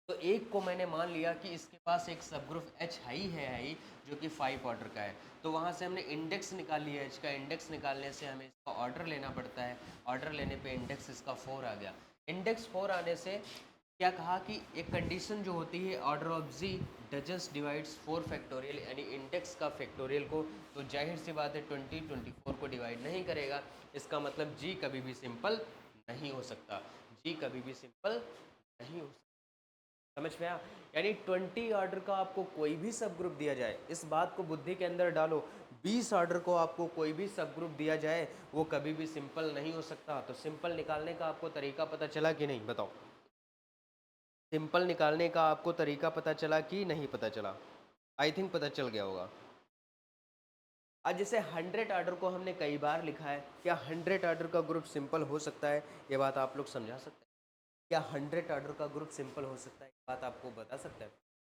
[SPEAKER 1] तो एक को मैंने मान लिया कि इसके पास एक सब ग्रुप एच है ही जो कि 5 ऑर्डर का है। तो वहाँ से हमने इंडेक्स निकाल लिया, एच का इंडेक्स निकालने से हमें इसका ऑर्डर लेना पड़ता है। ऑर्डर लेने पे इंडेक्स इसका 4 आ गया। इंडेक्स 4 आने से क्या कहा कि एक कंडीशन जो होती है order of G doesn't divides 4 factorial यानी इंडेक्स का फैक्टोरियल को, तो जाहिर सी बात है 20 24 को डिवाइड नहीं करेगा। इसका मतलब जी कभी भी सिंपल नहीं हो सकता, जी कभी भी सिंपल नहीं हो सकता। समझ में आया? यानी 20 ऑर्डर का आपको कोई भी सब ग्रुप दिया जाए, इस बात को बुद्धि के अंदर डालो, 20 ऑर्डर को आपको कोई भी सब ग्रुप दिया जाए वो कभी भी सिंपल नहीं हो सकता। तो सिंपल निकालने का आपको तरीका पता चला कि नहीं, बताओ? सिंपल निकालने का आपको तरीका पता चला कि नहीं पता चला? आई थिंक पता चल गया होगा। आज जैसे 100 ऑर्डर को हमने कई बार लिखा है, क्या 100 ऑर्डर का ग्रुप सिंपल हो सकता है? ये बात आप लोग समझा सकते हैं? क्या 100 ऑर्डर का ग्रुप सिंपल हो सकता है? ये बात आपको बता सकता है?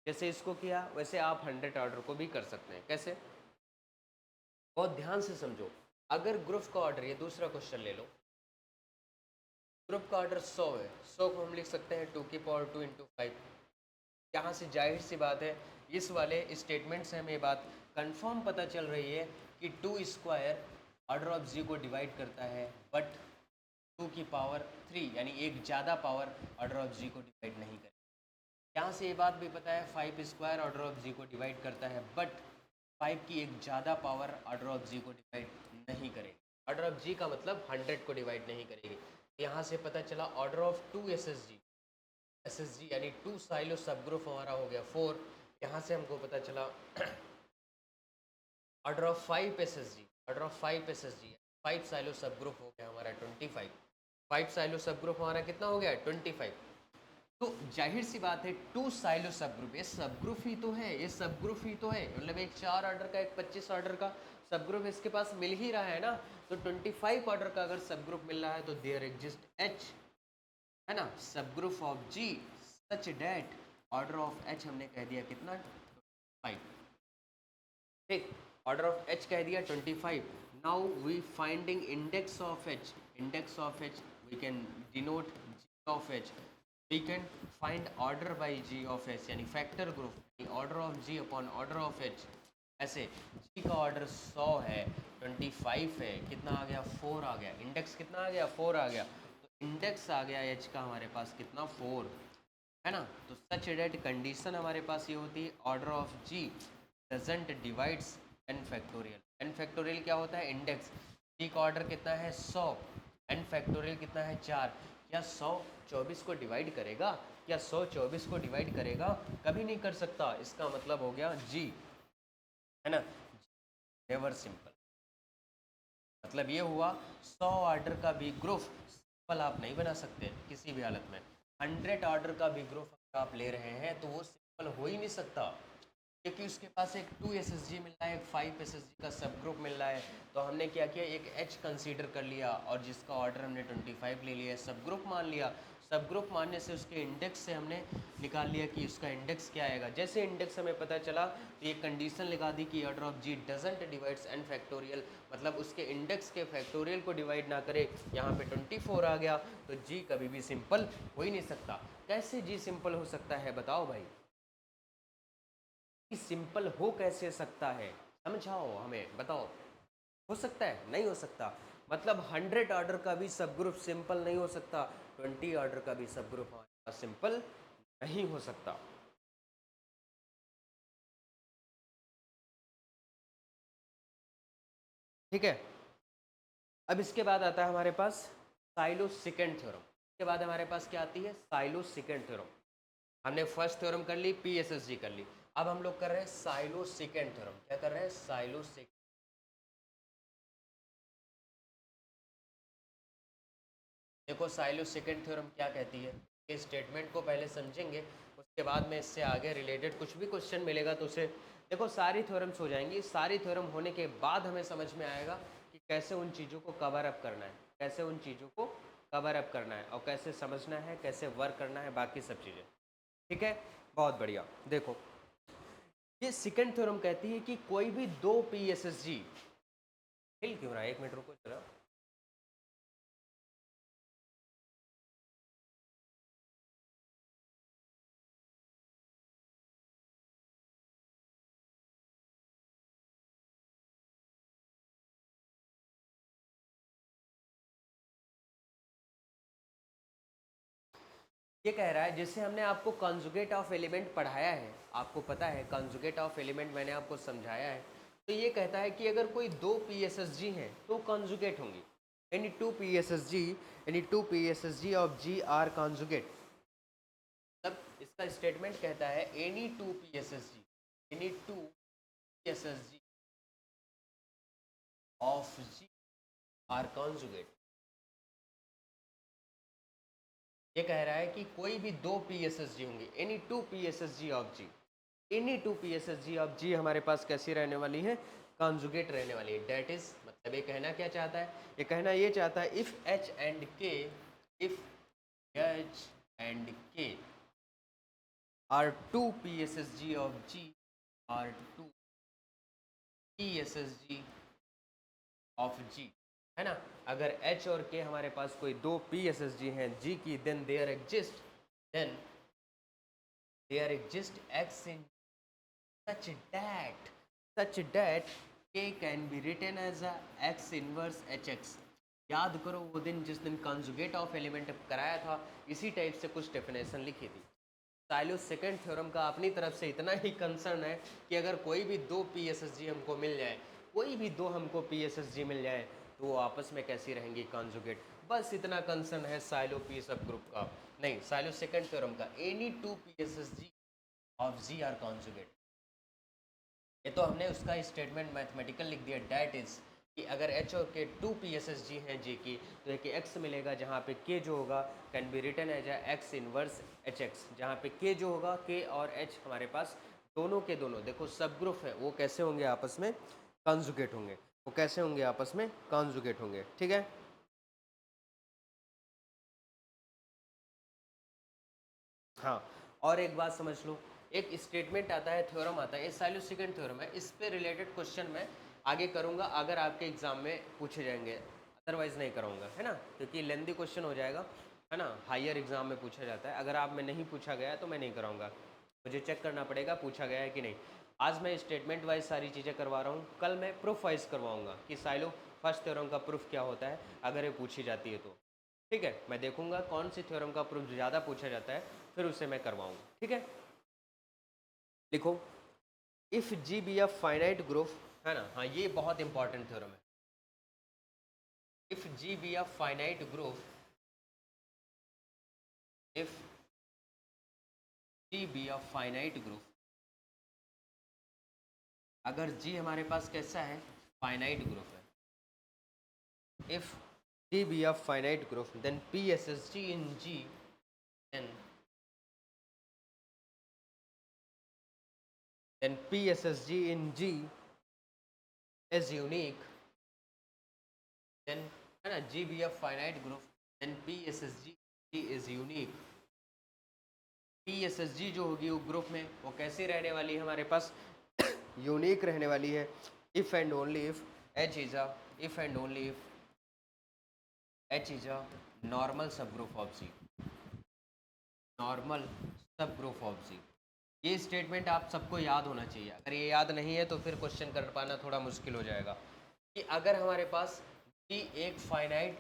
[SPEAKER 1] जैसे इसको किया वैसे आप 100 ऑर्डर को भी कर सकते हैं। कैसे? बहुत ध्यान से समझो। अगर ग्रुप का ऑर्डर, ये दूसरा क्वेश्चन ले लो, ग्रुप का ऑर्डर 100 है, 100 को हम लिख सकते हैं 2 की पावर 2 इंटू 5। यहाँ से जाहिर सी बात है, इस वाले स्टेटमेंट से हमें बात कंफर्म पता चल रही है कि 2 स्क्वायर ऑर्डर ऑफ जी को डिवाइड करता है, बट 2 की पावर 3 यानी एक ज़्यादा पावर ऑर्डर ऑफ जी को डिवाइड नहीं करेगा। यहाँ से ये बात भी पता है 5 स्क्वायर ऑर्डर ऑफ जी को डिवाइड करता है, बट 5 की एक ज़्यादा पावर ऑर्डर ऑफ जी को डिवाइड नहीं करेगी। ऑर्डर ऑफ जी का मतलब 100 को डिवाइड नहीं करेगी। यहाँ से पता चला ऑर्डर ऑफ 2 एस एस जी यानी 2 साइलो सब ग्रुप हमारा हो गया 4। यहाँ से हमको पता चला order of 5 S S ji, order of 5 S S ji 5 silo सब ग्रुप हो गया हमारा 25। 5 साइलो सब ग्रुप हमारा कितना हो गया 25। तो जाहिर सी बात है 2 साइलो सब ग्रुप, ये सब ग्रुप ही तो है, ये सब ग्रुप ही तो है, मतलब एक 4 ऑर्डर का एक 25 ऑर्डर का सब ग्रुप इसके पास मिल ही रहा है ना। तो 25 ऑर्डर का अगर सब ग्रुप मिल रहा है तो देयर एग्जिस्ट एच, है ना, subgroup of G such that order of H हमने कह दिया कितना 5। ठीक, ऑर्डर ऑफ एच कह दिया 25। Now we finding index of H, index of H we can denote G of H, we can find order by G of H यानी factor group order of G upon order of H. ऐसे जी का ऑर्डर 100 है, 25 है, कितना आ गया 4 आ गया, इंडेक्स कितना आ गया 4 आ गया। तो इंडेक्स आ गया एच का हमारे पास कितना 4, है ना। तो सच डेट कंडीशन हमारे पास ये होती है order of G doesn't divides N factorial. N factorial क्या होता है इंडेक्स, जी का ऑर्डर कितना है 100, एन फैक्टोरियल कितना है 4। क्या 100 24 को डिवाइड करेगा? क्या 100 24 को डिवाइड करेगा? कभी नहीं कर सकता। इसका मतलब हो गया जी, है ना, नेवर सिंपल। मतलब ये हुआ 100 ऑर्डर का भी ग्रुप सिंपल आप नहीं बना सकते किसी भी हालत में। 100 ऑर्डर का भी ग्रुप अगर आप ले रहे हैं तो वो सिंपल हो ही नहीं सकता। क्योंकि उसके पास एक 2 एस एस जी मिल रहा है, एक 5 एस एस जी का सब ग्रुप मिल रहा है, तो हमने क्या किया, एक एच कंसीडर कर लिया और जिसका ऑर्डर हमने 25 ले लिया, सब ग्रुप मान लिया। सब ग्रुप मानने से उसके इंडेक्स से हमने निकाल लिया कि उसका इंडेक्स क्या आएगा। जैसे इंडेक्स हमें पता चला तो ये कंडीशन लगा दी कि order of G doesn't divides N factorial, मतलब उसके इंडेक्स के फैक्टोरियल को डिवाइड ना करे। यहाँ पे 24 आ गया, तो जी कभी भी सिंपल हो ही नहीं सकता। कैसे जी सिंपल हो सकता है बताओ भाई, सिंपल हो कैसे सकता है, समझाओ हमें, बताओ। हो सकता है? नहीं हो सकता। मतलब 100 ऑर्डर का भी सब ग्रुप सिंपल नहीं हो सकता, 20 ऑर्डर का भी सब ग्रुप सिंपल नहीं हो सकता। ठीक है, अब इसके बाद आता है हमारे पास साइलो सेकेंड थ्योरम। इसके बाद हमारे पास क्या आती है, साइलो सेकेंड थ्योरम। हमने फर्स्ट थ्योरम कर ली, पीएसएसजी कर ली, अब हम लोग कर रहे हैं साइलो सेकेंड थ्योरम। क्या कर रहे हैं, साइलो सेकेंड। देखो साइलो सेकेंड थ्योरम क्या कहती है, ये स्टेटमेंट को पहले समझेंगे, उसके बाद में इससे आगे रिलेटेड कुछ भी क्वेश्चन मिलेगा तो उसे, देखो सारी थ्योरम्स हो जाएंगी, सारी थ्योरम होने के बाद हमें समझ में आएगा कि कैसे उन चीज़ों को कवर अप करना है, कैसे उन चीज़ों को कवर अप करना है और कैसे समझना है, कैसे वर्क करना है, बाकी सब चीज़ें। ठीक है, बहुत बढ़िया। देखो ये सेकेंड थ्योरम कहती है कि कोई भी दो पी एस एस जी, हिल क्यों रहा है, 1 मिनट रुको जरा। ये कह रहा है, जैसे हमने आपको कॉन्जुगेट ऑफ एलिमेंट पढ़ाया है, आपको पता है कॉन्जुगेट ऑफ एलिमेंट मैंने आपको समझाया है, तो ये कहता है कि अगर कोई दो पी एस एस जी हैं तो कॉन्जुगेट होंगी। Any two P S S G, any two P S S G of G are conjugate. मतलब इसका स्टेटमेंट कहता है any two P S S G, any two P S S G of G are conjugate. ये कह रहा है कि कोई भी दो पी एस एस जी होंगे, any two P S S G of G, any two P S S G of G हमारे पास कैसी रहने वाली है, कॉन्जुगेट रहने वाली है। डेट इज, मतलब ये कहना क्या चाहता है, ये कहना ये चाहता है if H and K, if H and K are two P S S G of G, are two P S S G of G, है ना। अगर H और K हमारे पास कोई दो पी एस एस जी हैं G की, then there exist, then there exist X in such that, such that K can be written as a X inverse HX। याद करो वो दिन जिस दिन कॉन्जुगेट ऑफ एलिमेंट कराया था, इसी टाइप से कुछ डेफिनेशन लिखी थी। साइलो सेकेंड थ्योरम का अपनी तरफ से इतना ही कंसर्न है कि अगर कोई भी दो पी एस एस जी हमको मिल जाए, कोई भी दो हमको पी एस एस जी मिल जाए, तो वो आपस में कैसी रहेंगी, कॉन्जुगेट। बस इतना कंसर्न है साइलो पी सब ग्रुप का, नहीं साइलो सेकेंड थ्योरम का, any two P S S G of G are conjugate. ये तो हमने उसका स्टेटमेंट मैथमेटिकल लिख दिया, डैट इज कि अगर एच और K two P S S G हैं जी की, तो एक एक्स मिलेगा जहाँ पे के जो होगा can be written as X inverse H X, जहाँ पे के जो होगा, के और एच हमारे पास दोनों के दोनों देखो सब ग्रुप है, वो कैसे होंगे आपस में, कॉन्जुगेट होंगे। वो कैसे होंगे, आपस में कॉन्जुगेट होंगे। ठीक है, हाँ। और एक बात समझ लो, एक स्टेटमेंट आता है, थ्योरम आता है, ये साइलोसेकेंड थ्योरम है, इस पे रिलेटेड क्वेश्चन मैं आगे करूँगा अगर आपके एग्जाम में पूछे जाएंगे, अदरवाइज नहीं करूँगा, है ना, क्योंकि लेंदी क्वेश्चन हो जाएगा, है ना, हायर एग्जाम में पूछा जाता है। अगर आप में नहीं पूछा गया तो मैं नहीं कराऊंगा, मुझे चेक करना पड़ेगा पूछा गया है कि नहीं। आज मैं स्टेटमेंट वाइज सारी चीज़ें करवा रहा हूँ, कल मैं प्रूफ वाइज करवाऊँगा कि साइलो फर्स्ट थ्योरम का प्रूफ क्या होता है अगर ये पूछी जाती है तो। ठीक है, मैं देखूंगा कौन सी थ्योरम का प्रूफ ज़्यादा पूछा जाता है, फिर उसे मैं करवाऊंगा। ठीक है, लिखो, if G be a finite group, है ना, हाँ ये बहुत इंपॉर्टेंट थ्योरम है। If G be a finite group, if G be a finite group, अगर जी हमारे पास कैसा है, फाइनाइट ग्रुप है, if G be a finite group, then P S S G in G, then then PSSG in G is unique, then है ना G be a finite group, then PSSG is unique. PSSG जो होगी वो ग्रुप में वो कैसी रहने वाली है हमारे पास यूनिक रहने वाली है if and only if H is a if and only if H is a normal subgroup of G, normal सब ग्रुप ऑफ जी। ये स्टेटमेंट आप सबको याद होना चाहिए, अगर ये याद नहीं है तो फिर क्वेश्चन कर पाना थोड़ा मुश्किल हो जाएगा कि अगर हमारे पास जी एक फाइनाइट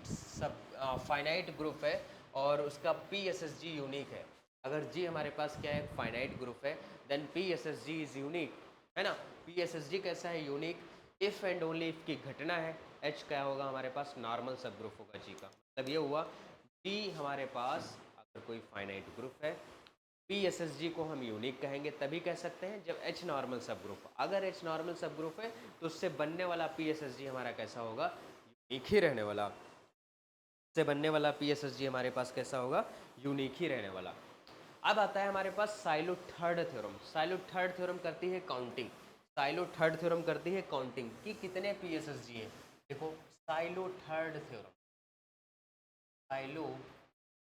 [SPEAKER 1] ग्रुप है और उसका P S S G unique है, अगर जी हमारे पास क्या है फाइनाइट ग्रुप है then P S S G is unique, है ना। पी एस एस जी कैसा है unique, if and only if की घटना है, एच क्या होगा हमारे पास नॉर्मल सब ग्रुप होगा जी का, मतलब ये हुआ जी हमारे पास अगर कोई फाइनाइट ग्रुप है पी एस एस जी को हम यूनिक कहेंगे तभी कह सकते हैं जब एच नॉर्मल सब ग्रुप, अगर एच नॉर्मल सब ग्रुप है तो उससे बनने वाला पी एस एस जी हमारा कैसा होगा यूनिक ही रहने वाला, से बनने वाला पी एस एस जी हमारे पास कैसा होगा यूनिक ही रहने वाला। अब आता है हमारे पास Sylow third theorem. Sylow third theorem करती है काउंटिंग, साइलो थर्ड थ्योरम करती है काउंटिंग कि कितने पी एस एस जी है। देखो silo third theorem, Sylow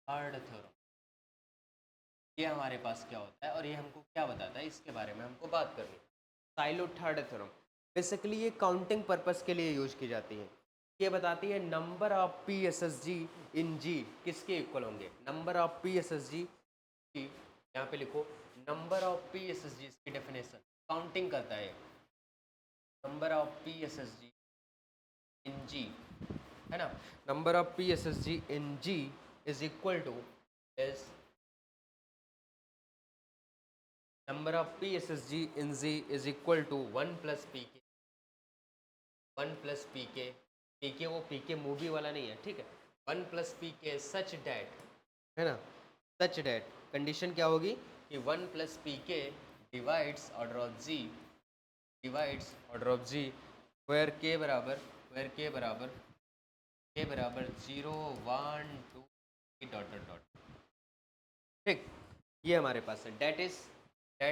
[SPEAKER 1] third theorem ये हमारे पास क्या होता है और ये हमको क्या बताता है इसके बारे में हमको बात करनी है। साइलो थर्ड थ्योरम बेसिकली ये काउंटिंग पर्पस के लिए यूज की जाती है। ये बताती है number of P S S G in G किसके इक्वल होंगे, number of P S S G, यहाँ पे लिखो number of P S S G, इसकी डेफिनेशन काउंटिंग करता है, number of P S S G in G, है ना, number of P S S G in G is equal to is number of P S S G in G is equal to 1 plus P K, 1 plus P के वो पी के मूवी वाला नहीं है, ठीक है, 1 plus P k such that, है ना, सच डैट कंडीशन क्या होगी कि 1 plus P K divides order of G, divides order of G where K बराबर, वेयर के बराबर 0 1 2 डॉट डॉट डॉट, ठीक, ये हमारे पास है। डेट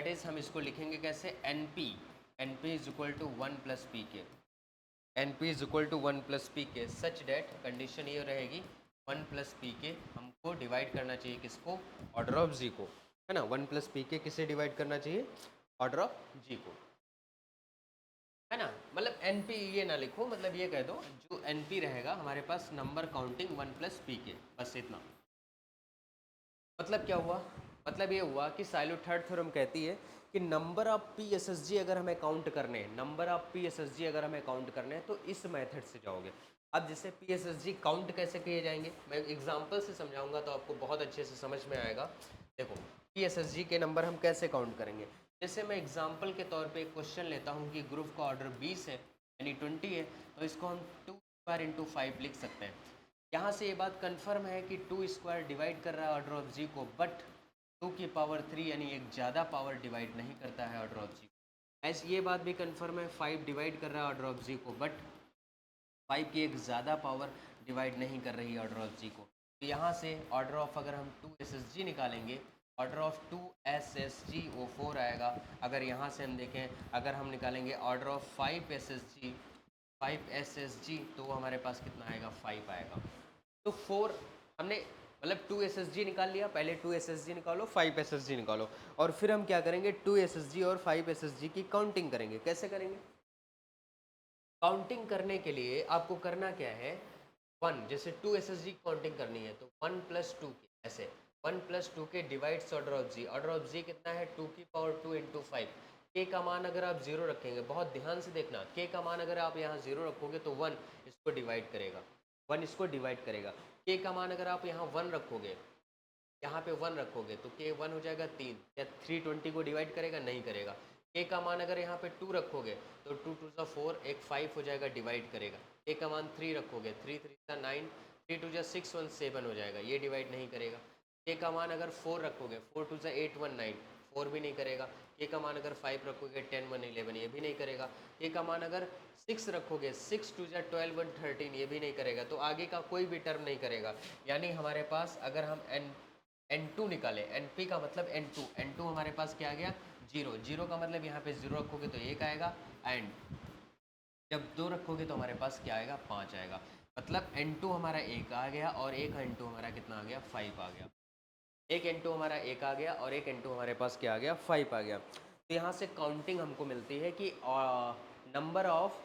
[SPEAKER 1] इज हम इसको लिखेंगे कैसे n p, n p is equal to 1 plus P k, n p is equal to 1 plus P k such date condition ये रहेगी 1 प्लस पी के हमको डिवाइड करना चाहिए किसको, ऑर्डर ऑफ जी को, है ना, 1 प्लस पी के किसे डिवाइड करना चाहिए, ऑर्डर ऑफ जी को, है ना। मतलब एन पी ये ना लिखो, मतलब ये कह दो जो एन पी रहेगा हमारे पास नंबर काउंटिंग 1 प्लस पी के, बस इतना। मतलब क्या हुआ, मतलब ये हुआ कि साइलो थर्ड थ्योरम कहती है कि number of P S S जी अगर हमें काउंट करने हैं, number of P S S जी अगर हमें काउंट करने हैं तो इस मेथड से जाओगे। अब जैसे पी एस एस जी काउंट कैसे किए जाएंगे मैं एग्जांपल से समझाऊंगा तो आपको बहुत अच्छे से समझ में आएगा। देखो पी एस एस जी के नंबर हम कैसे काउंट करेंगे, जैसे मैं एग्जाम्पल के तौर पर एक क्वेश्चन लेता हूँ कि ग्रुप का ऑर्डर 20 है यानी 20 है, तो इसको हम 2 स्क्वायर इंटू 5 लिख सकते हैं। यहाँ से ये बात कंफर्म है कि 2 स्क्वायर डिवाइड कर रहा है ऑर्डर ऑफ जी को, बट 2 की पावर 3 यानी एक ज़्यादा पावर डिवाइड नहीं करता है ऑर्डर ऑफ जी को। ऐसे ये बात भी कंफर्म है 5 डिवाइड कर रहा है ऑर्डर ऑफ जी को, बट 5 की एक ज़्यादा पावर डिवाइड नहीं कर रही है ऑर्डर ऑफ जी को। तो यहाँ से ऑर्डर ऑफ अगर हम 2 एस एस जी निकालेंगे, ऑर्डर ऑफ 2 एस एस जी वो 4 आएगा। अगर यहाँ से हम देखें अगर हम निकालेंगे order of 5 S S ji, 5 S S जी तो हमारे पास कितना आएगा 5 आएगा। तो 4 हमने मतलब 2 एस एस जी निकाल लिया, पहले 2 एस एस जी निकालो 5 एस एस जी निकालो और फिर हम क्या करेंगे 2 एस एस जी और 5 एस एस जी की काउंटिंग करेंगे। कैसे करेंगे, काउंटिंग करने के लिए आपको करना क्या है 1, जैसे 2 एस एस जी काउंटिंग करनी है तो 1 प्लस 2 के ऐसे 1 plus 2 k divides order of G, order of G कितना है 2 की पावर 2 इंटू 5। के का मान अगर आप 0 रखेंगे, बहुत ध्यान से देखना, के का मान अगर आप यहाँ 0 रखोगे तो 1 इसको डिवाइड करेगा, 1 इसको डिवाइड करेगा। के का मान अगर आप यहाँ 1 रखोगे, यहाँ पे 1 रखोगे तो के 1 हो जाएगा 3, या 320 को डिवाइड करेगा, नहीं करेगा। के का मान अगर यहाँ पे 2 रखोगे तो 2 2 सा 4, एक 5 हो जाएगा, डिवाइड करेगा। के का मान 3 रखोगे, 3 3 सा 9, 3 2 जा 6 1 7 हो जाएगा, ये डिवाइड नहीं करेगा। के का मान अगर 4 रखोगे, 4 2 सा 8 1 9, 4 भी नहीं करेगा। के का मान अगर 5 रखोगे, 10 1 11, ये भी नहीं करेगा। के का मान अगर 6 रखोगे, 6 2 जा 12 1 13, ये भी नहीं करेगा। तो आगे का कोई भी टर्म नहीं करेगा। यानी हमारे पास अगर हम n2 निकाले, np का मतलब n2 हमारे पास क्या आ गया जीरो, जीरो का मतलब यहाँ पे जीरो रखोगे तो एक आएगा, एंड जब दो रखोगे तो हमारे पास क्या आएगा, 5 आएगा। मतलब n2 हमारा एक आ गया और एक n2 हमारा कितना आ गया, 5 आ गया। एक n2 हमारा एक आ गया और एक n2 हमारे पास क्या आ गया, 5 आ गया। तो यहाँ से काउंटिंग हमको मिलती है कि नंबर ऑफ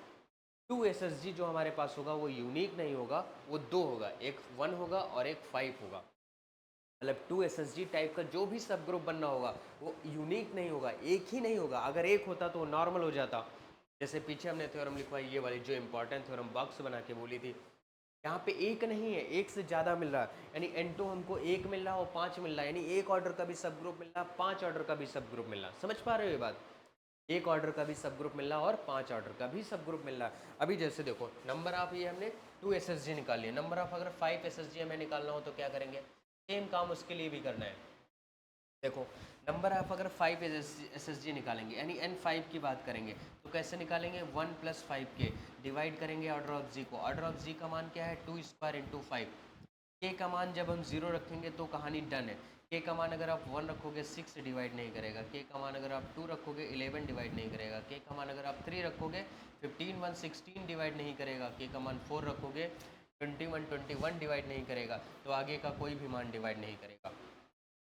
[SPEAKER 1] 2 SSG जो हमारे पास होगा वो यूनिक नहीं होगा, वो दो होगा, एक 1 होगा और एक 5 होगा। मतलब 2 SSG टाइप का जो भी सब ग्रुप बनना होगा वो यूनिक नहीं होगा, एक ही नहीं होगा। अगर एक होता तो नॉर्मल हो जाता। जैसे पीछे हमने थ्योरम लिखवाई, ये वाली जो इंपॉर्टेंट थ्योरम बॉक्स बना के बोली थी, यहाँ पे एक नहीं है, एक से ज़्यादा मिल रहा है। यानी n2 हमको एक मिल रहा है और 5 मिल रहा है, यानी एक ऑर्डर का भी सब ग्रुप मिल रहा है, 5 ऑर्डर का भी सब ग्रुप मिल रहा है। समझ पा रहे हो ये बात? एक ऑर्डर का भी सब ग्रुप मिल रहा है और 5 ऑर्डर का भी सब ग्रुप मिल रहा है। अभी जैसे देखो, नंबर ऑफ ये हमने 2 SSG निकाल लिया, नंबर ऑफ अगर 5 SSG हमें निकालना हो तो क्या करेंगे, सेम काम उसके लिए भी करना है। देखो, नंबर ऑफ अगर 5 SSG निकालेंगे, यानी n5 की बात करेंगे, तो कैसे निकालेंगे, 1 + 5 के डिवाइड करेंगे ऑर्डर ऑफ जी को। ऑर्डर ऑफ जी का मान क्या है, 2 स्क्वायर इंटू 5। के का मान जब हम 0 रखेंगे तो कहानी डन है। के का मान अगर आप 1 रखोगे 6 डिवाइड नहीं करेगा। के का मान अगर आप 2 रखोगे 11 डिवाइड नहीं करेगा। के का मान अगर आप 3 रखोगे 15 1 16 डिवाइड नहीं करेगा। के का मान 4 रखोगे 21 21 डिवाइड नहीं करेगा। तो आगे का कोई भी मान डिवाइड नहीं करेगा।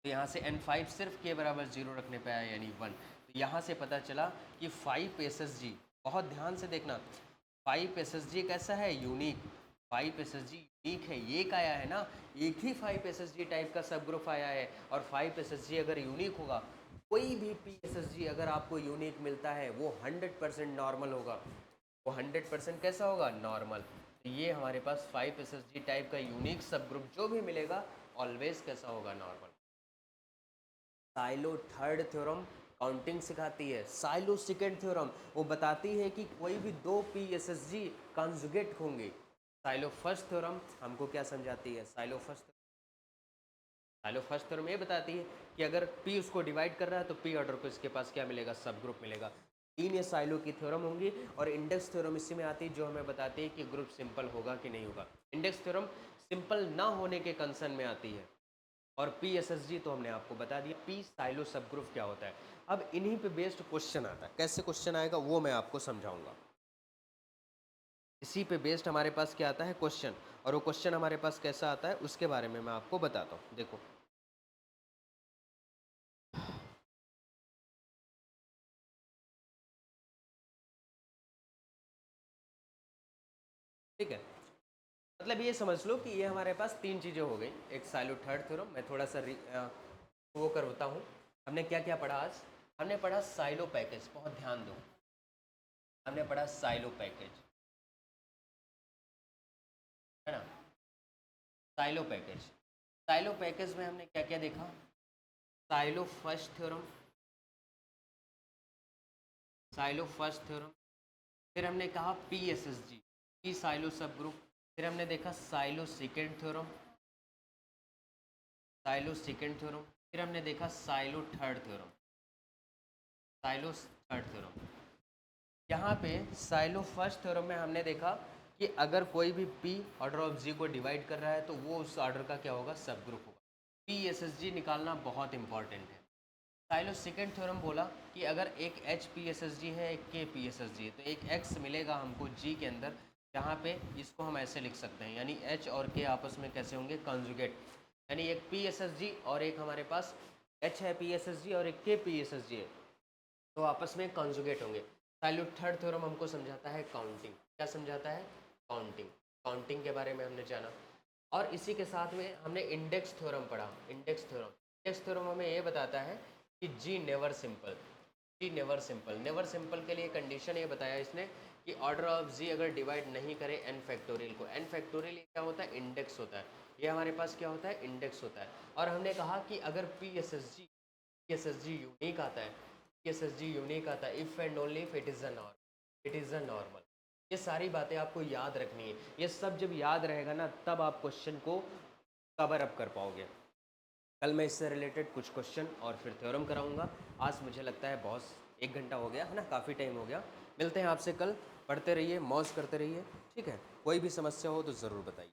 [SPEAKER 1] तो यहाँ से n5 सिर्फ के बराबर 0 रखने पे आया, यानी 1। तो यहाँ से पता चला कि 5 SSG, बहुत ध्यान से देखना, 5 SSG कैसा है, यूनिक। 5 SSG यूनिक है, ये का आया है ना, एक ही 5 SSG टाइप का सब ग्रुप आया है। और 5 SSG अगर यूनिक होगा, कोई भी PSSG अगर आपको यूनिक मिलता है वो 100% नॉर्मल होगा। वो 100% कैसा होगा, नॉर्मल। तो ये हमारे पास 5 SSG टाइप का यूनिक सब ग्रुप जो भी मिलेगा ऑलवेज कैसा होगा, normal. Silo third theorem counting सिखाती है। साइलो सेकेंड थ्योरम वो बताती है कि कोई भी दो PSSG कॉन्जुगेट होंगे। साइलो फर्स्ट थ्योरम हमको क्या समझाती है, साइलो फर्स्ट थ्योरम ये बताती है कि अगर P उसको डिवाइड कर रहा है तो P ऑर्डर को इसके पास क्या मिलेगा, सब ग्रुप मिलेगा। तीन ये साइलो की थ्योरम होंगी। और इंडेक्स थ्योरम इसी में आती है, जो हमें बताती है कि ग्रुप सिंपल होगा कि नहीं होगा। इंडेक्स थ्योरम सिंपल ना होने के कंसर्न में आती है। और PSSG तो हमने आपको बता दिया, P साइलो सब ग्रुप क्या होता है। अब इन्हीं पे बेस्ड क्वेश्चन आता है, कैसे क्वेश्चन आएगा वो मैं आपको समझाऊंगा। इसी पे बेस्ड हमारे पास क्या आता है, क्वेश्चन। और वो क्वेश्चन हमारे पास कैसा आता है उसके बारे में मैं आपको बताता हूँ। देखो, ठीक है, मतलब ये समझ लो कि ये हमारे पास तीन चीज़ें हो गई। एक साइलो थर्ड थ्योरम, मैं थोड़ा सा वो करता हूँ। हमने क्या क्या पढ़ा आज, हमने पढ़ा साइलो पैकेज, बहुत ध्यान दो। हमने पढ़ा साइलो पैकेज, है ना, साइलो पैकेज। साइलो पैकेज में हमने क्या क्या देखा, silo first theorem, silo first theorem, फिर हमने कहा PSSG, पी साइलो सब ग्रुप। फिर हमने देखा silo second theorem, silo second theorem. फिर हमने देखा silo third theorem, Sylow third theorem. यहाँ पे साइलो फर्स्ट थ्योरम में हमने देखा कि अगर कोई भी P ऑर्डर ऑफ G को डिवाइड कर रहा है तो वो उस ऑर्डर का क्या होगा, सब ग्रुप होगा। PSSG निकालना बहुत इंपॉर्टेंट है। साइलो सेकेंड थ्योरम बोला कि अगर एक H PSSG है, एक K PSSG है, तो एक X मिलेगा हमको G के अंदर, जहाँ पे इसको हम ऐसे लिख सकते हैं, यानी H और K आपस में कैसे होंगे, कॉन्जुगेट। यानी एक PSSG और एक हमारे पास H है PSSG और एक K PSSG है, तो आपस में कॉन्जुगेट होंगे। साइलो थर्ड थ्योरम हमको समझाता है काउंटिंग। क्या समझाता है, काउंटिंग। काउंटिंग के बारे में हमने जाना। और इसी के साथ में हमने इंडेक्स थ्योरम पढ़ा। इंडेक्स थ्योरम हमें ये बताता है कि जी नेवर सिंपल, जी नेवर सिंपल। नेवर सिंपल के लिए कंडीशन ये बताया इसने कि ऑर्डर ऑफ जी अगर डिवाइड नहीं करे एन फैक्टोरियल को, एन फैक्टोरियल क्या होता है, इंडेक्स होता है। ये हमारे पास क्या होता है, इंडेक्स होता है। और हमने कहा कि अगर PSSG यूनिक आता है, PSSG यूनिक आता है if and only if it is a normal. ये सारी बातें आपको याद रखनी है। ये सब जब याद रहेगा ना, तब आप क्वेश्चन को कवर अप कर पाओगे। कल मैं इससे रिलेटेड कुछ क्वेश्चन और फिर थ्योरम कराऊंगा। आज मुझे लगता है बहुत, 1 घंटा हो गया है ना, काफ़ी टाइम हो गया। मिलते हैं आपसे कल। पढ़ते रहिए, मौज करते रहिए, ठीक है। कोई भी समस्या हो तो ज़रूर बताइए।